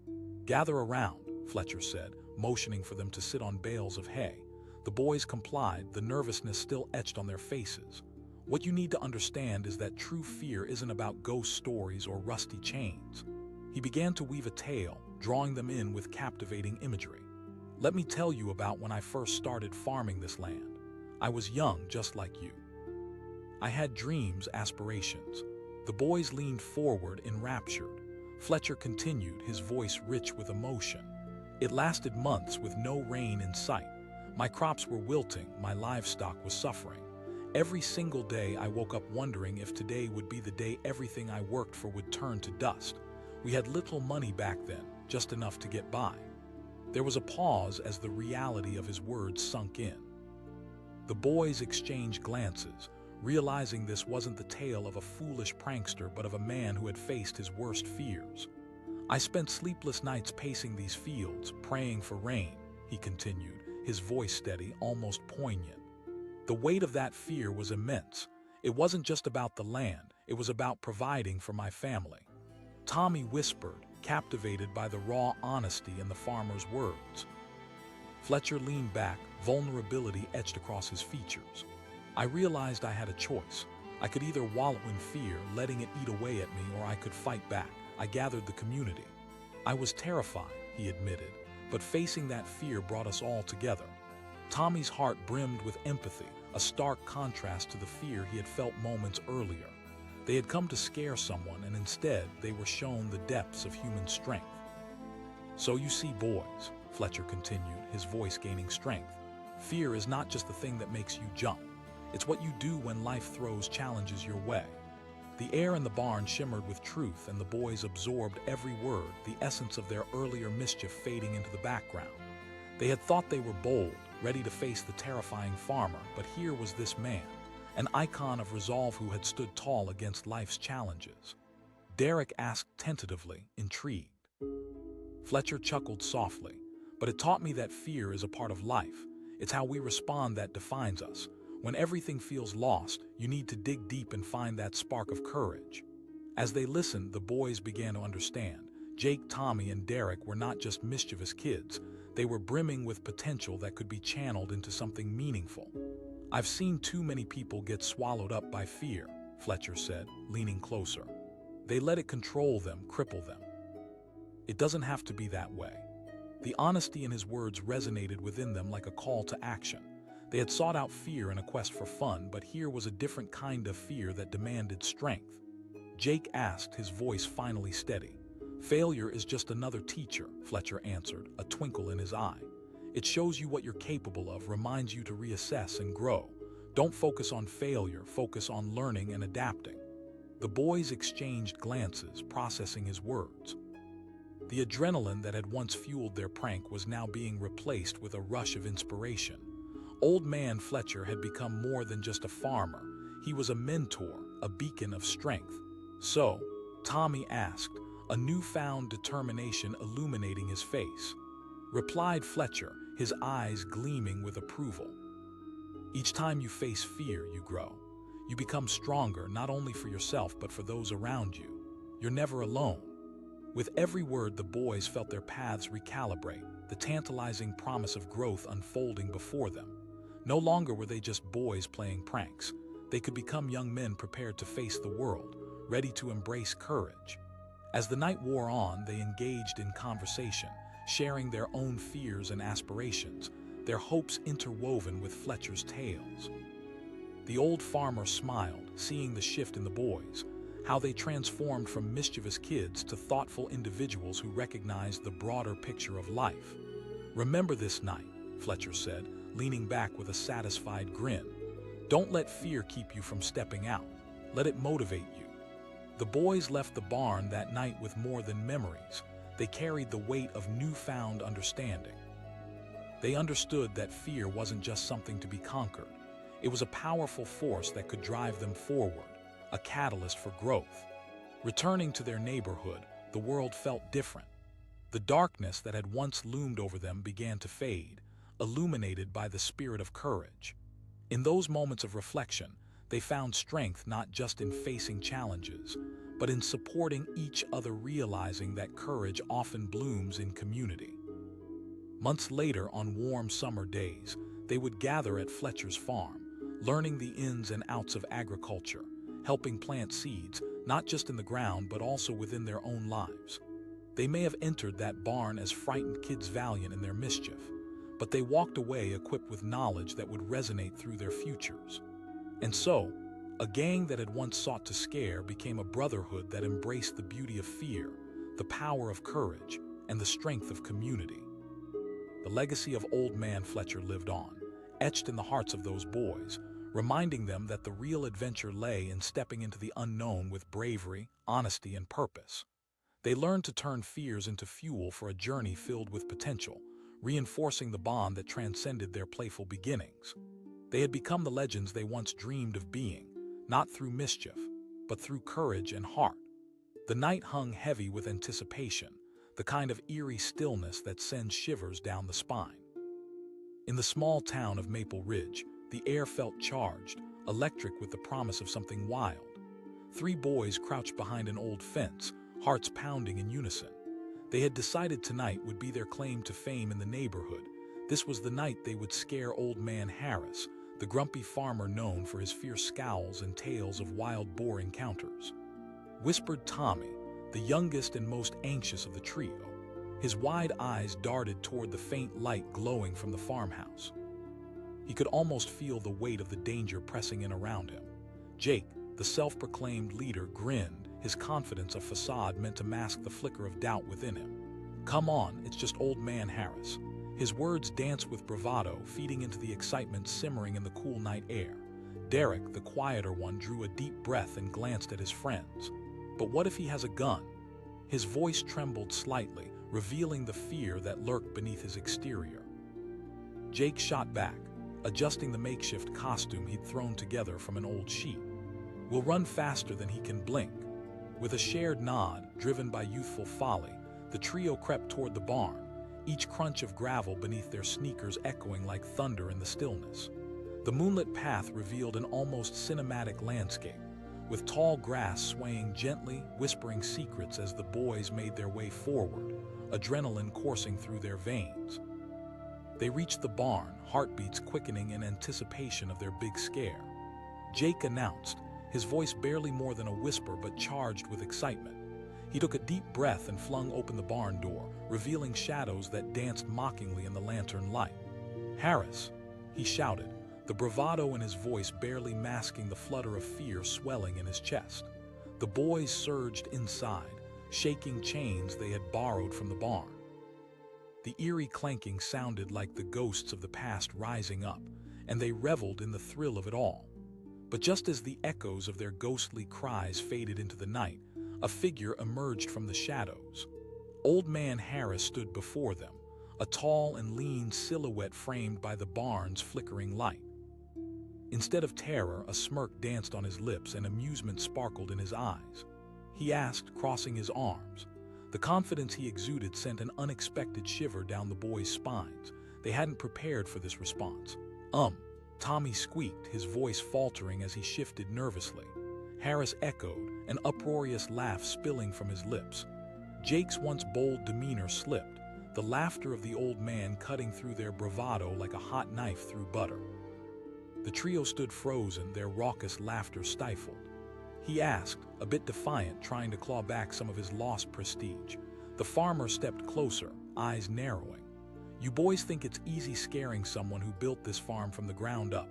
Gather around, Fletcher said, motioning for them to sit on bales of hay. The boys complied, the nervousness still etched on their faces. What you need to understand is that true fear isn't about ghost stories or rusty chains. He began to weave a tale, drawing them in with captivating imagery. Let me tell you about when I first started farming this land. I was young, just like you. I had dreams, aspirations. The boys leaned forward, enraptured. Fletcher continued, his voice rich with emotion. It lasted months with no rain in sight. My crops were wilting, my livestock was suffering. Every single day I woke up wondering if today would be the day everything I worked for would turn to dust. We had little money back then, just enough to get by. There was a pause as the reality of his words sunk in. The boys exchanged glances, realizing this wasn't the tale of a foolish prankster but of a man who had faced his worst fears. I spent sleepless nights pacing these fields, praying for rain, he continued, his voice steady, almost poignant. The weight of that fear was immense. It wasn't just about the land, it was about providing for my family. Tommy whispered, captivated by the raw honesty in the farmer's words. Fletcher leaned back, vulnerability etched across his features. I realized I had a choice. I could either wallow in fear, letting it eat away at me, or I could fight back. I gathered the community. I was terrified, he admitted, but facing that fear brought us all together. Tommy's heart brimmed with empathy, a stark contrast to the fear he had felt moments earlier. They had come to scare someone, and instead they were shown the depths of human strength. So you see, boys, Fletcher continued, his voice gaining strength. Fear is not just the thing that makes you jump. It's what you do when life throws challenges your way. The air in the barn shimmered with truth, and the boys absorbed every word, the essence of their earlier mischief fading into the background. They had thought they were bold, ready to face the terrifying farmer, but here was this man, an icon of resolve who had stood tall against life's challenges. Derek asked tentatively, intrigued. Fletcher chuckled softly, but it taught me that fear is a part of life. It's how we respond that defines us. When everything feels lost, you need to dig deep and find that spark of courage. As they listened, the boys began to understand. Jake, Tommy, and Derek were not just mischievous kids. They were brimming with potential that could be channeled into something meaningful. I've seen too many people get swallowed up by fear, Fletcher said, leaning closer. They let it control them, cripple them. It doesn't have to be that way. The honesty in his words resonated within them like a call to action. They had sought out fear in a quest for fun, but here was a different kind of fear that demanded strength. Jake asked, his voice finally steady. Failure is just another teacher, Fletcher answered, a twinkle in his eye. It shows you what you're capable of, reminds you to reassess and grow. Don't focus on failure, focus on learning and adapting. The boys exchanged glances, processing his words. The adrenaline that had once fueled their prank was now being replaced with a rush of inspiration. Old Man Fletcher had become more than just a farmer. He was a mentor, a beacon of strength. So, Tommy asked, a newfound determination illuminating his face. Replied Fletcher, his eyes gleaming with approval. Each time you face fear, you grow. You become stronger, not only for yourself, but for those around you. You're never alone. With every word, the boys felt their paths recalibrate, the tantalizing promise of growth unfolding before them. No longer were they just boys playing pranks. They could become young men prepared to face the world, ready to embrace courage. As the night wore on, they engaged in conversation, sharing their own fears and aspirations, their hopes interwoven with Fletcher's tales. The old farmer smiled, seeing the shift in the boys, how they transformed from mischievous kids to thoughtful individuals who recognized the broader picture of life. Remember this night, Fletcher said, leaning back with a satisfied grin. Don't let fear keep you from stepping out. Let it motivate you. The boys left the barn that night with more than memories. They carried the weight of newfound understanding. They understood that fear wasn't just something to be conquered. It was a powerful force that could drive them forward, a catalyst for growth. Returning to their neighborhood, the world felt different. The darkness that had once loomed over them began to fade, illuminated by the spirit of courage. In those moments of reflection, they found strength not just in facing challenges, but in supporting each other, realizing that courage often blooms in community. Months later, on warm summer days, they would gather at Fletcher's farm, learning the ins and outs of agriculture, helping plant seeds, not just in the ground, but also within their own lives. They may have entered that barn as frightened kids valiant in their mischief, but they walked away equipped with knowledge that would resonate through their futures. And so, a gang that had once sought to scare became a brotherhood that embraced the beauty of fear, the power of courage, and the strength of community. The legacy of Old Man Fletcher lived on, etched in the hearts of those boys, reminding them that the real adventure lay in stepping into the unknown with bravery, honesty, and purpose. They learned to turn fears into fuel for a journey filled with potential, reinforcing the bond that transcended their playful beginnings. They had become the legends they once dreamed of being, not through mischief, but through courage and heart. The night hung heavy with anticipation, the kind of eerie stillness that sends shivers down the spine. In the small town of Maple Ridge, the air felt charged, electric with the promise of something wild. Three boys crouched behind an old fence, hearts pounding in unison. They had decided tonight would be their claim to fame in the neighborhood. This was the night they would scare Old Man Harris, the grumpy farmer known for his fierce scowls and tales of wild boar encounters. Whispered Tommy, the youngest and most anxious of the trio. His wide eyes darted toward the faint light glowing from the farmhouse. He could almost feel the weight of the danger pressing in around him. Jake, the self-proclaimed leader, grinned, his confidence a facade meant to mask the flicker of doubt within him. "Come on, it's just Old Man Harris." His words danced with bravado, feeding into the excitement simmering in the cool night air. Derek, the quieter one, drew a deep breath and glanced at his friends. But what if he has a gun? His voice trembled slightly, revealing the fear that lurked beneath his exterior. Jake shot back, adjusting the makeshift costume he'd thrown together from an old sheet. "We'll run faster than he can blink." With a shared nod, driven by youthful folly, the trio crept toward the barn, each crunch of gravel beneath their sneakers echoing like thunder in the stillness. The moonlit path revealed an almost cinematic landscape, with tall grass swaying gently, whispering secrets as the boys made their way forward, adrenaline coursing through their veins. They reached the barn, heartbeats quickening in anticipation of their big scare. Jake announced, his voice barely more than a whisper but charged with excitement. He took a deep breath and flung open the barn door, revealing shadows that danced mockingly in the lantern light. "Harris," he shouted, the bravado in his voice barely masking the flutter of fear swelling in his chest. The boys surged inside, shaking chains they had borrowed from the barn. The eerie clanking sounded like the ghosts of the past rising up, and they reveled in the thrill of it all. But just as the echoes of their ghostly cries faded into the night, a figure emerged from the shadows. Old Man Harris stood before them, a tall and lean silhouette framed by the barn's flickering light. Instead of terror, a smirk danced on his lips and amusement sparkled in his eyes. He asked, crossing his arms. The confidence he exuded sent an unexpected shiver down the boys' spines. They hadn't prepared for this response. Tommy squeaked, his voice faltering as he shifted nervously. Harris echoed, an uproarious laugh spilling from his lips. Jake's once bold demeanor slipped, the laughter of the old man cutting through their bravado like a hot knife through butter. The trio stood frozen, their raucous laughter stifled. He asked, a bit defiant, trying to claw back some of his lost prestige. The farmer stepped closer, eyes narrowing. "You boys think it's easy scaring someone who built this farm from the ground up.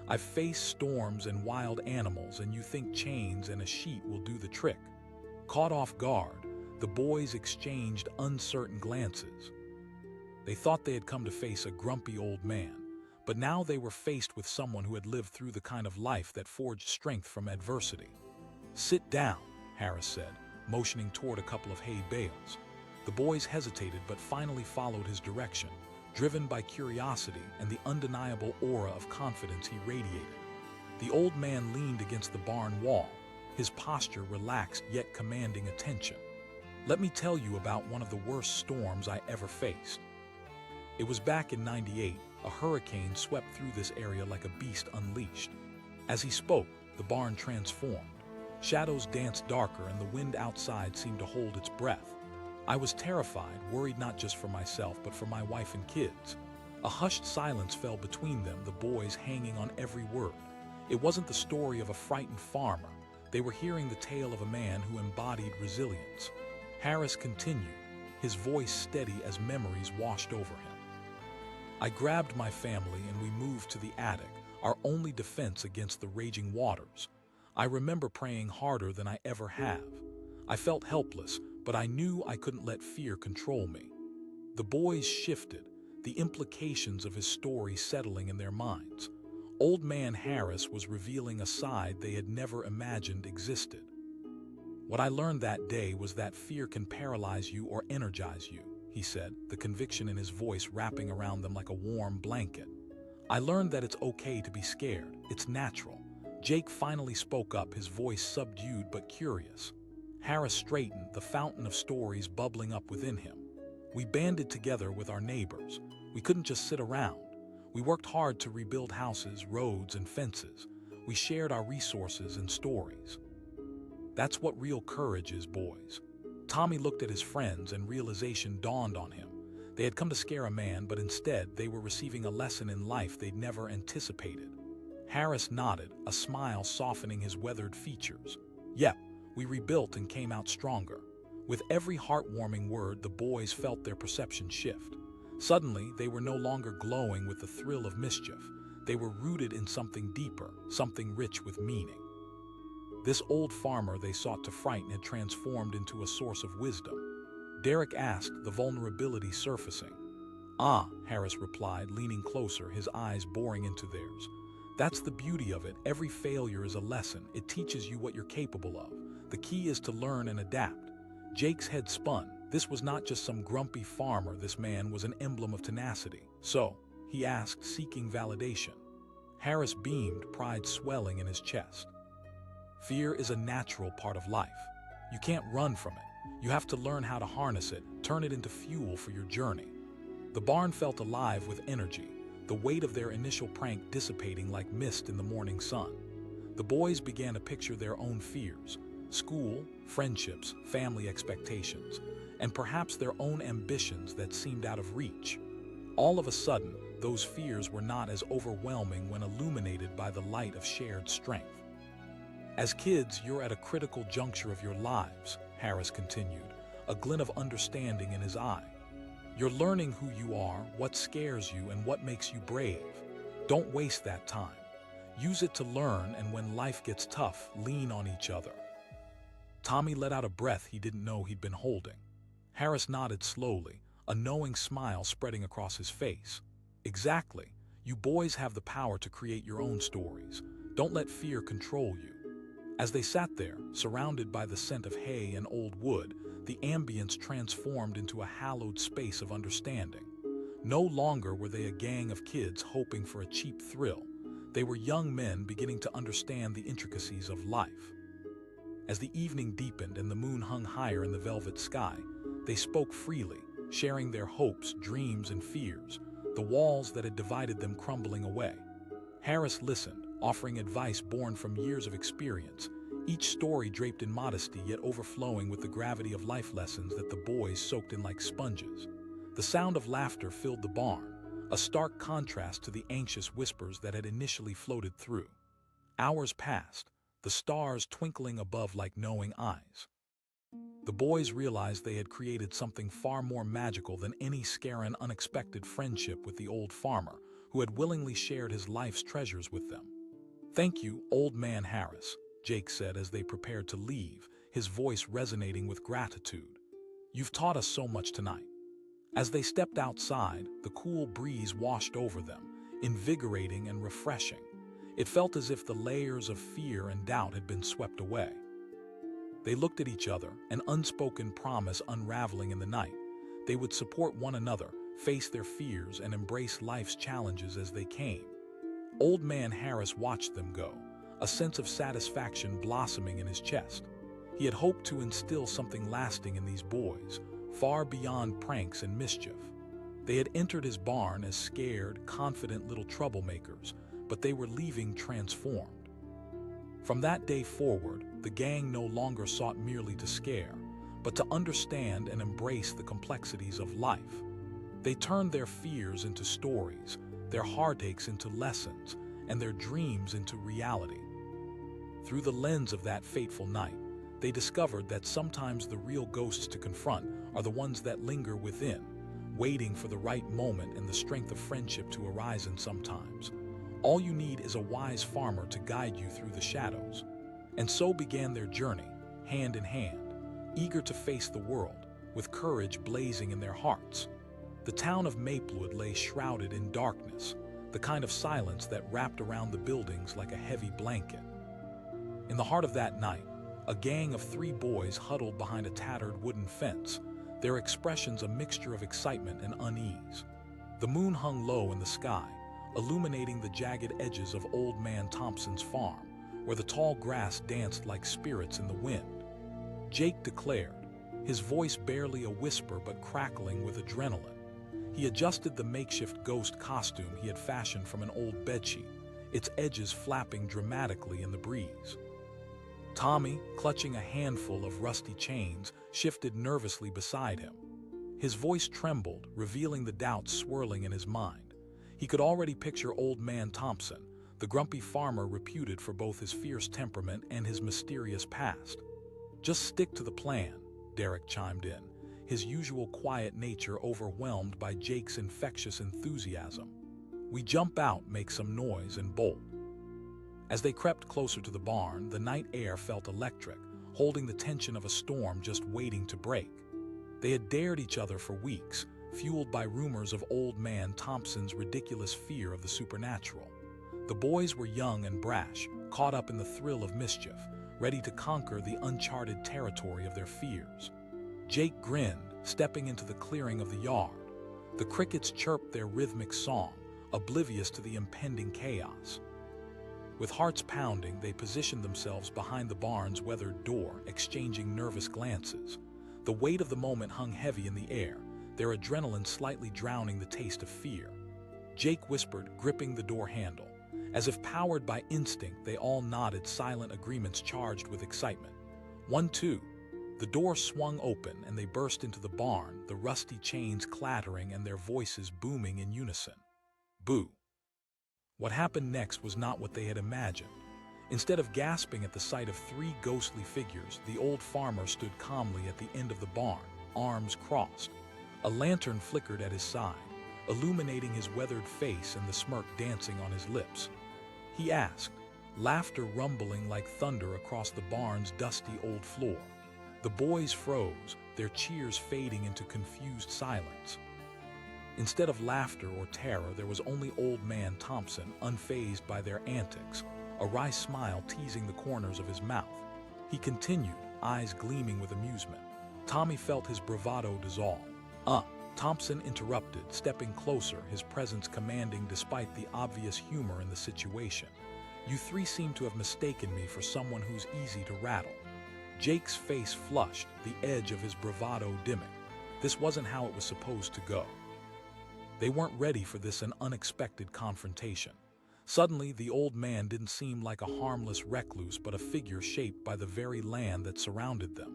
I've faced storms and wild animals, and you think chains and a sheet will do the trick." Caught off guard, the boys exchanged uncertain glances. They thought they had come to face a grumpy old man, but now they were faced with someone who had lived through the kind of life that forged strength from adversity. "Sit down," Harris said, motioning toward a couple of hay bales. The boys hesitated but finally followed his direction, driven by curiosity and the undeniable aura of confidence he radiated. The old man leaned against the barn wall, his posture relaxed yet commanding attention. "Let me tell you about one of the worst storms I ever faced. It was back in '98, a hurricane swept through this area like a beast unleashed." As he spoke, the barn transformed. Shadows danced darker and the wind outside seemed to hold its breath. I was terrified, worried not just for myself but for my wife and kids. A hushed silence fell between them, the boys hanging on every word. It wasn't the story of a frightened farmer. They were hearing the tale of a man who embodied resilience. Harris continued, his voice steady as memories washed over him. "I grabbed my family and we moved to the attic, our only defense against the raging waters. I remember praying harder than I ever have. I felt helpless, but I knew I couldn't let fear control me." The boys shifted, the implications of his story settling in their minds. Old Man Harris was revealing a side they had never imagined existed. "What I learned that day was that fear can paralyze you or energize you," he said, the conviction in his voice wrapping around them like a warm blanket. "I learned that it's okay to be scared. It's natural." Jake finally spoke up, his voice subdued but curious. Harris straightened, the fountain of stories bubbling up within him. "We banded together with our neighbors. We couldn't just sit around. We worked hard to rebuild houses, roads, and fences. We shared our resources and stories. That's what real courage is, boys. Tommy looked at his friends and realization dawned on him. They had come to scare a man, but instead they were receiving a lesson in life they'd never anticipated. Harris nodded, a smile softening his weathered features. Yep, we rebuilt and came out stronger. With every heartwarming word, the boys felt their perception shift. Suddenly, they were no longer glowing with the thrill of mischief. They were rooted in something deeper, something rich with meaning. This old farmer they sought to frighten had transformed into a source of wisdom. Derek asked, the vulnerability surfacing. Ah, Harris replied, leaning closer, his eyes boring into theirs. That's the beauty of it. Every failure is a lesson. It teaches you what you're capable of. The key is to learn and adapt. Jake's head spun. This was not just some grumpy farmer. This man was an emblem of tenacity. So, he asked, seeking validation. Harris beamed, pride swelling in his chest. Fear is a natural part of life. You can't run from it. You have to learn how to harness it, turn it into fuel for your journey. The barn felt alive with energy, the weight of their initial prank dissipating like mist in the morning sun. The boys began to picture their own fears: school, friendships, family expectations, and perhaps their own ambitions that seemed out of reach. All of a sudden, those fears were not as overwhelming when illuminated by the light of shared strength. As kids, you're at a critical juncture of your lives, Harris continued, a glint of understanding in his eye. You're learning who you are, what scares you, and what makes you brave. Don't waste that time. Use it to learn, and when life gets tough, lean on each other. Tommy let out a breath he didn't know he'd been holding. Harris nodded slowly, a knowing smile spreading across his face. Exactly. You boys have the power to create your own stories. Don't let fear control you. As they sat there, surrounded by the scent of hay and old wood, the ambience transformed into a hallowed space of understanding. No longer were they a gang of kids hoping for a cheap thrill. They were young men beginning to understand the intricacies of life. As the evening deepened and the moon hung higher in the velvet sky, they spoke freely, sharing their hopes, dreams, and fears, the walls that had divided them crumbling away. Harris listened, offering advice born from years of experience, each story draped in modesty yet overflowing with the gravity of life lessons that the boys soaked in like sponges. The sound of laughter filled the barn, a stark contrast to the anxious whispers that had initially floated through. Hours passed, the stars twinkling above like knowing eyes. The boys realized they had created something far more magical than any scare and unexpected friendship with the old farmer, who had willingly shared his life's treasures with them. Thank you, old man Harris, Jake said as they prepared to leave, his voice resonating with gratitude. You've taught us so much tonight. As they stepped outside, the cool breeze washed over them, invigorating and refreshing. It felt as if the layers of fear and doubt had been swept away. They looked at each other, an unspoken promise unraveling in the night. They would support one another, face their fears, and embrace life's challenges as they came. Old man Harris watched them go, a sense of satisfaction blossoming in his chest. He had hoped to instill something lasting in these boys, far beyond pranks and mischief. They had entered his barn as scared, confident little troublemakers, but they were leaving transformed. From that day forward, the gang no longer sought merely to scare, but to understand and embrace the complexities of life. They turned their fears into stories, their heartaches into lessons, and their dreams into reality. Through the lens of that fateful night, they discovered that sometimes the real ghosts to confront are the ones that linger within, waiting for the right moment and the strength of friendship to arise in sometimes. All you need is a wise farmer to guide you through the shadows. And so began their journey, hand in hand, eager to face the world, with courage blazing in their hearts. The town of Maplewood lay shrouded in darkness, the kind of silence that wrapped around the buildings like a heavy blanket. In the heart of that night, a gang of 3 boys huddled behind a tattered wooden fence, their expressions a mixture of excitement and unease. The moon hung low in the sky, illuminating the jagged edges of Old Man Thompson's farm, where the tall grass danced like spirits in the wind. Jake declared, his voice barely a whisper but crackling with adrenaline. He adjusted the makeshift ghost costume he had fashioned from an old bedsheet, its edges flapping dramatically in the breeze. Tommy, clutching a handful of rusty chains, shifted nervously beside him. His voice trembled, revealing the doubts swirling in his mind. He could already picture Old Man Thompson, the grumpy farmer reputed for both his fierce temperament and his mysterious past. "Just stick to the plan," Derek chimed in, his usual quiet nature overwhelmed by Jake's infectious enthusiasm. "We jump out, make some noise, and bolt." As they crept closer to the barn, the night air felt electric, holding the tension of a storm just waiting to break. They had dared each other for weeks, fueled by rumors of Old Man Thompson's ridiculous fear of the supernatural. The boys were young and brash, caught up in the thrill of mischief, ready to conquer the uncharted territory of their fears. Jake grinned, stepping into the clearing of the yard. The crickets chirped their rhythmic song, oblivious to the impending chaos. With hearts pounding, they positioned themselves behind the barn's weathered door, exchanging nervous glances. The weight of the moment hung heavy in the air, their adrenaline slightly drowning the taste of fear. Jake whispered, gripping the door handle. As if powered by instinct, they all nodded silent agreements charged with excitement. 1, 2. The door swung open and they burst into the barn, the rusty chains clattering and their voices booming in unison. Boo! What happened next was not what they had imagined. Instead of gasping at the sight of 3 ghostly figures, the old farmer stood calmly at the end of the barn, arms crossed. A lantern flickered at his side, illuminating his weathered face and the smirk dancing on his lips. He asked, laughter rumbling like thunder across the barn's dusty old floor. The boys froze, their cheers fading into confused silence. Instead of laughter or terror, there was only Old Man Thompson, unfazed by their antics, a wry smile teasing the corners of his mouth. He continued, eyes gleaming with amusement. Tommy felt his bravado dissolve. Thompson interrupted, stepping closer, his presence commanding despite the obvious humor in the situation. "You 3 seem to have mistaken me for someone who's easy to rattle." Jake's face flushed, the edge of his bravado dimming. This wasn't how it was supposed to go. They weren't ready for this an unexpected confrontation. Suddenly, the old man didn't seem like a harmless recluse but a figure shaped by the very land that surrounded them.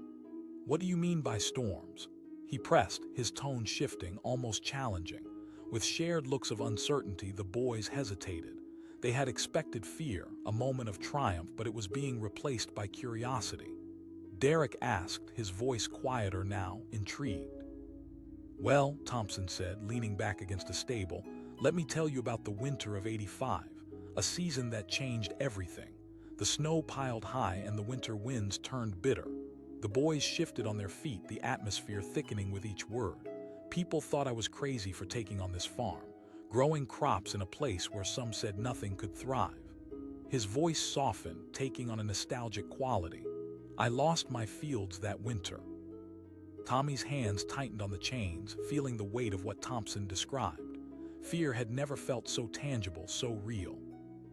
"What do you mean by storms?" He pressed, his tone shifting, almost challenging. With shared looks of uncertainty, the boys hesitated. They had expected fear, a moment of triumph, but it was being replaced by curiosity. Derek asked, his voice quieter now, intrigued. "Well," Thompson said, leaning back against a stable, "let me tell you about the winter of '85, a season that changed everything. The snow piled high and the winter winds turned bitter." The boys shifted on their feet, the atmosphere thickening with each word. "People thought I was crazy for taking on this farm, growing crops in a place where some said nothing could thrive." His voice softened, taking on a nostalgic quality. "I lost my fields that winter." Tommy's hands tightened on the chains, feeling the weight of what Thompson described. Fear had never felt so tangible, so real.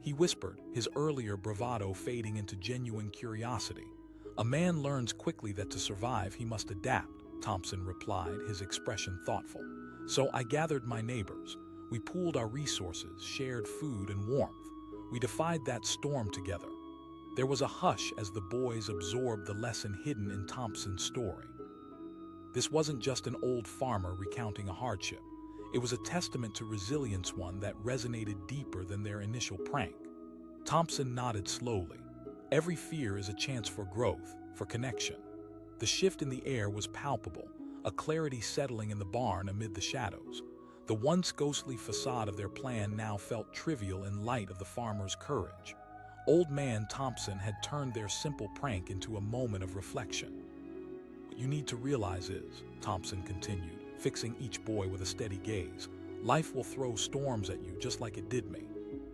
He whispered, his earlier bravado fading into genuine curiosity. "A man learns quickly that to survive he must adapt," Thompson replied, his expression thoughtful. "So I gathered my neighbors. We pooled our resources, shared food and warmth. We defied that storm together." There was a hush as the boys absorbed the lesson hidden in Thompson's story. This wasn't just an old farmer recounting a hardship. It was a testament to resilience, one that resonated deeper than their initial prank. Thompson nodded slowly. Every fear is a chance for growth, for connection. The shift in the air was palpable, a clarity settling in the barn amid the shadows. The once ghostly facade of their plan now felt trivial in light of the farmer's courage. Old Man Thompson had turned their simple prank into a moment of reflection. "What you need to realize is," Thompson continued, fixing each boy with a steady gaze, "life will throw storms at you just like it did me."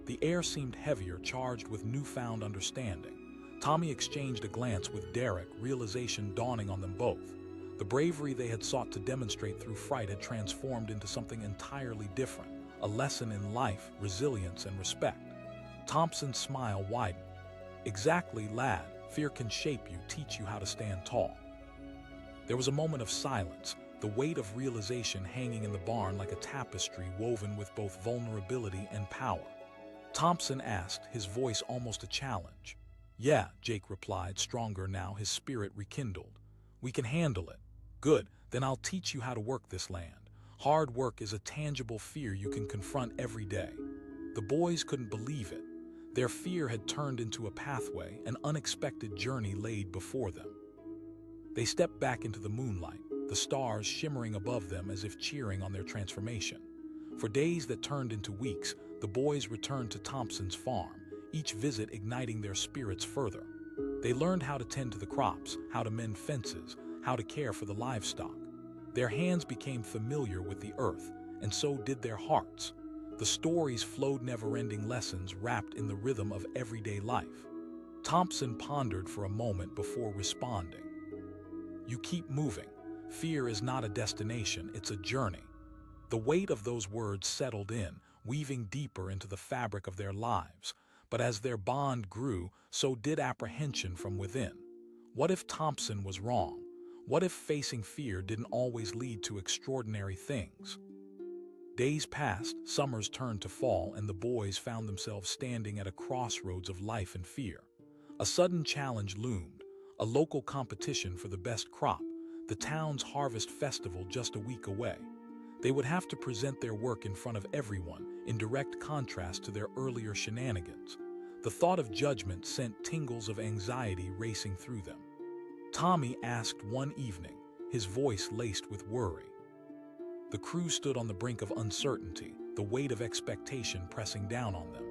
The air seemed heavier, charged with newfound understanding. Tommy exchanged a glance with Derek, realization dawning on them both. The bravery they had sought to demonstrate through fright had transformed into something entirely different, a lesson in life, resilience, and respect. Thompson's smile widened. "Exactly, lad. Fear can shape you, teach you how to stand tall." There was a moment of silence, the weight of realization hanging in the barn like a tapestry woven with both vulnerability and power. Thompson asked, his voice almost a challenge. Yeah, Jake replied, stronger now, his spirit rekindled. We can handle it. Good, then I'll teach you how to work this land. Hard work is a tangible fear you can confront every day. The boys couldn't believe it. Their fear had turned into a pathway, an unexpected journey laid before them. They stepped back into the moonlight, the stars shimmering above them as if cheering on their transformation. For days that turned into weeks, the boys returned to Thompson's farm, each visit igniting their spirits further. They learned how to tend to the crops, how to mend fences, how to care for the livestock. Their hands became familiar with the earth, and so did their hearts. The stories flowed, never-ending lessons wrapped in the rhythm of everyday life. Thompson pondered for a moment before responding. You keep moving. Fear is not a destination, it's a journey. The weight of those words settled in, weaving deeper into the fabric of their lives. But as their bond grew, so did apprehension from within. What if Thompson was wrong? What if facing fear didn't always lead to extraordinary things? Days passed, summers turned to fall, and the boys found themselves standing at a crossroads of life and fear. A sudden challenge loomed, a local competition for the best crop, the town's harvest festival just a week away. They would have to present their work in front of everyone, in direct contrast to their earlier shenanigans. The thought of judgment sent tingles of anxiety racing through them. Tommy asked one evening, his voice laced with worry. The crew stood on the brink of uncertainty, the weight of expectation pressing down on them.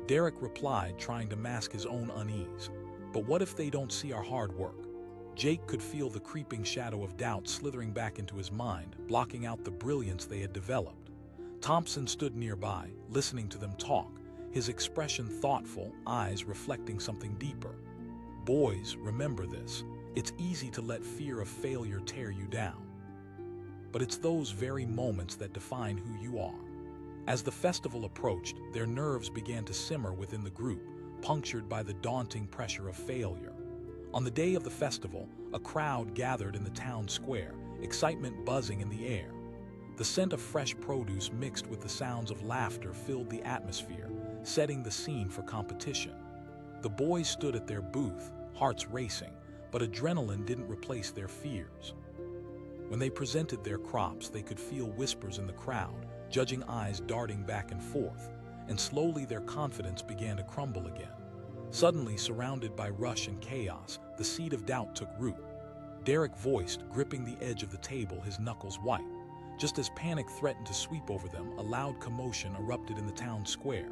Derek replied, trying to mask his own unease. But what if they don't see our hard work? Jake could feel the creeping shadow of doubt slithering back into his mind, blocking out the brilliance they had developed. Thompson stood nearby, listening to them talk, his expression thoughtful, eyes reflecting something deeper. Boys, remember this. It's easy to let fear of failure tear you down. But it's those very moments that define who you are. As the festival approached, their nerves began to simmer within the group, punctured by the daunting pressure of failure. On the day of the festival, a crowd gathered in the town square, excitement buzzing in the air. The scent of fresh produce mixed with the sounds of laughter filled the atmosphere, setting the scene for competition. The boys stood at their booth, hearts racing, but adrenaline didn't replace their fears. When they presented their crops, they could feel whispers in the crowd, judging eyes darting back and forth, and slowly their confidence began to crumble again. Suddenly, surrounded by rush and chaos, the seed of doubt took root. Derek voiced, gripping the edge of the table, his knuckles white. Just as panic threatened to sweep over them, a loud commotion erupted in the town square.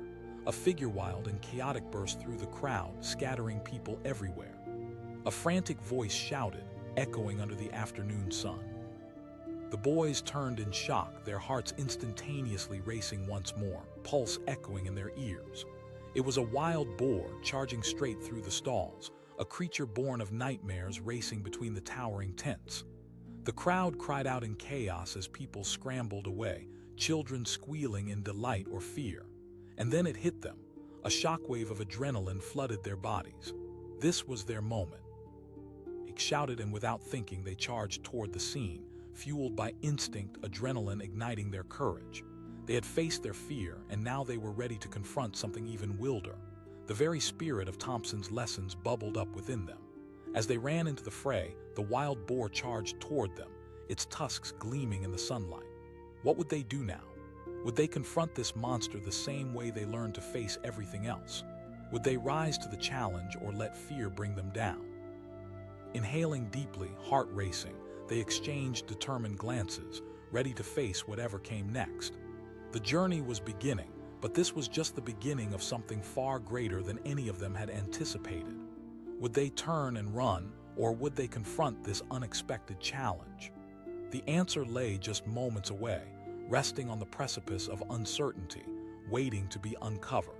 A figure wild and chaotic burst through the crowd, scattering people everywhere. A frantic voice shouted, echoing under the afternoon sun. The boys turned in shock, their hearts instantaneously racing once more, pulse echoing in their ears. It was a wild boar charging straight through the stalls, a creature born of nightmares racing between the towering tents. The crowd cried out in chaos as people scrambled away, children squealing in delight or fear. And then it hit them. A shockwave of adrenaline flooded their bodies. This was their moment. They shouted, and without thinking they charged toward the scene, fueled by instinct, adrenaline igniting their courage. They had faced their fear, and now they were ready to confront something even wilder. The very spirit of Thompson's lessons bubbled up within them. As they ran into the fray, the wild boar charged toward them, its tusks gleaming in the sunlight. What would they do now? Would they confront this monster the same way they learned to face everything else? Would they rise to the challenge or let fear bring them down? Inhaling deeply, heart racing, they exchanged determined glances, ready to face whatever came next. The journey was beginning, but this was just the beginning of something far greater than any of them had anticipated. Would they turn and run, or would they confront this unexpected challenge? The answer lay just moments away, resting on the precipice of uncertainty, waiting to be uncovered.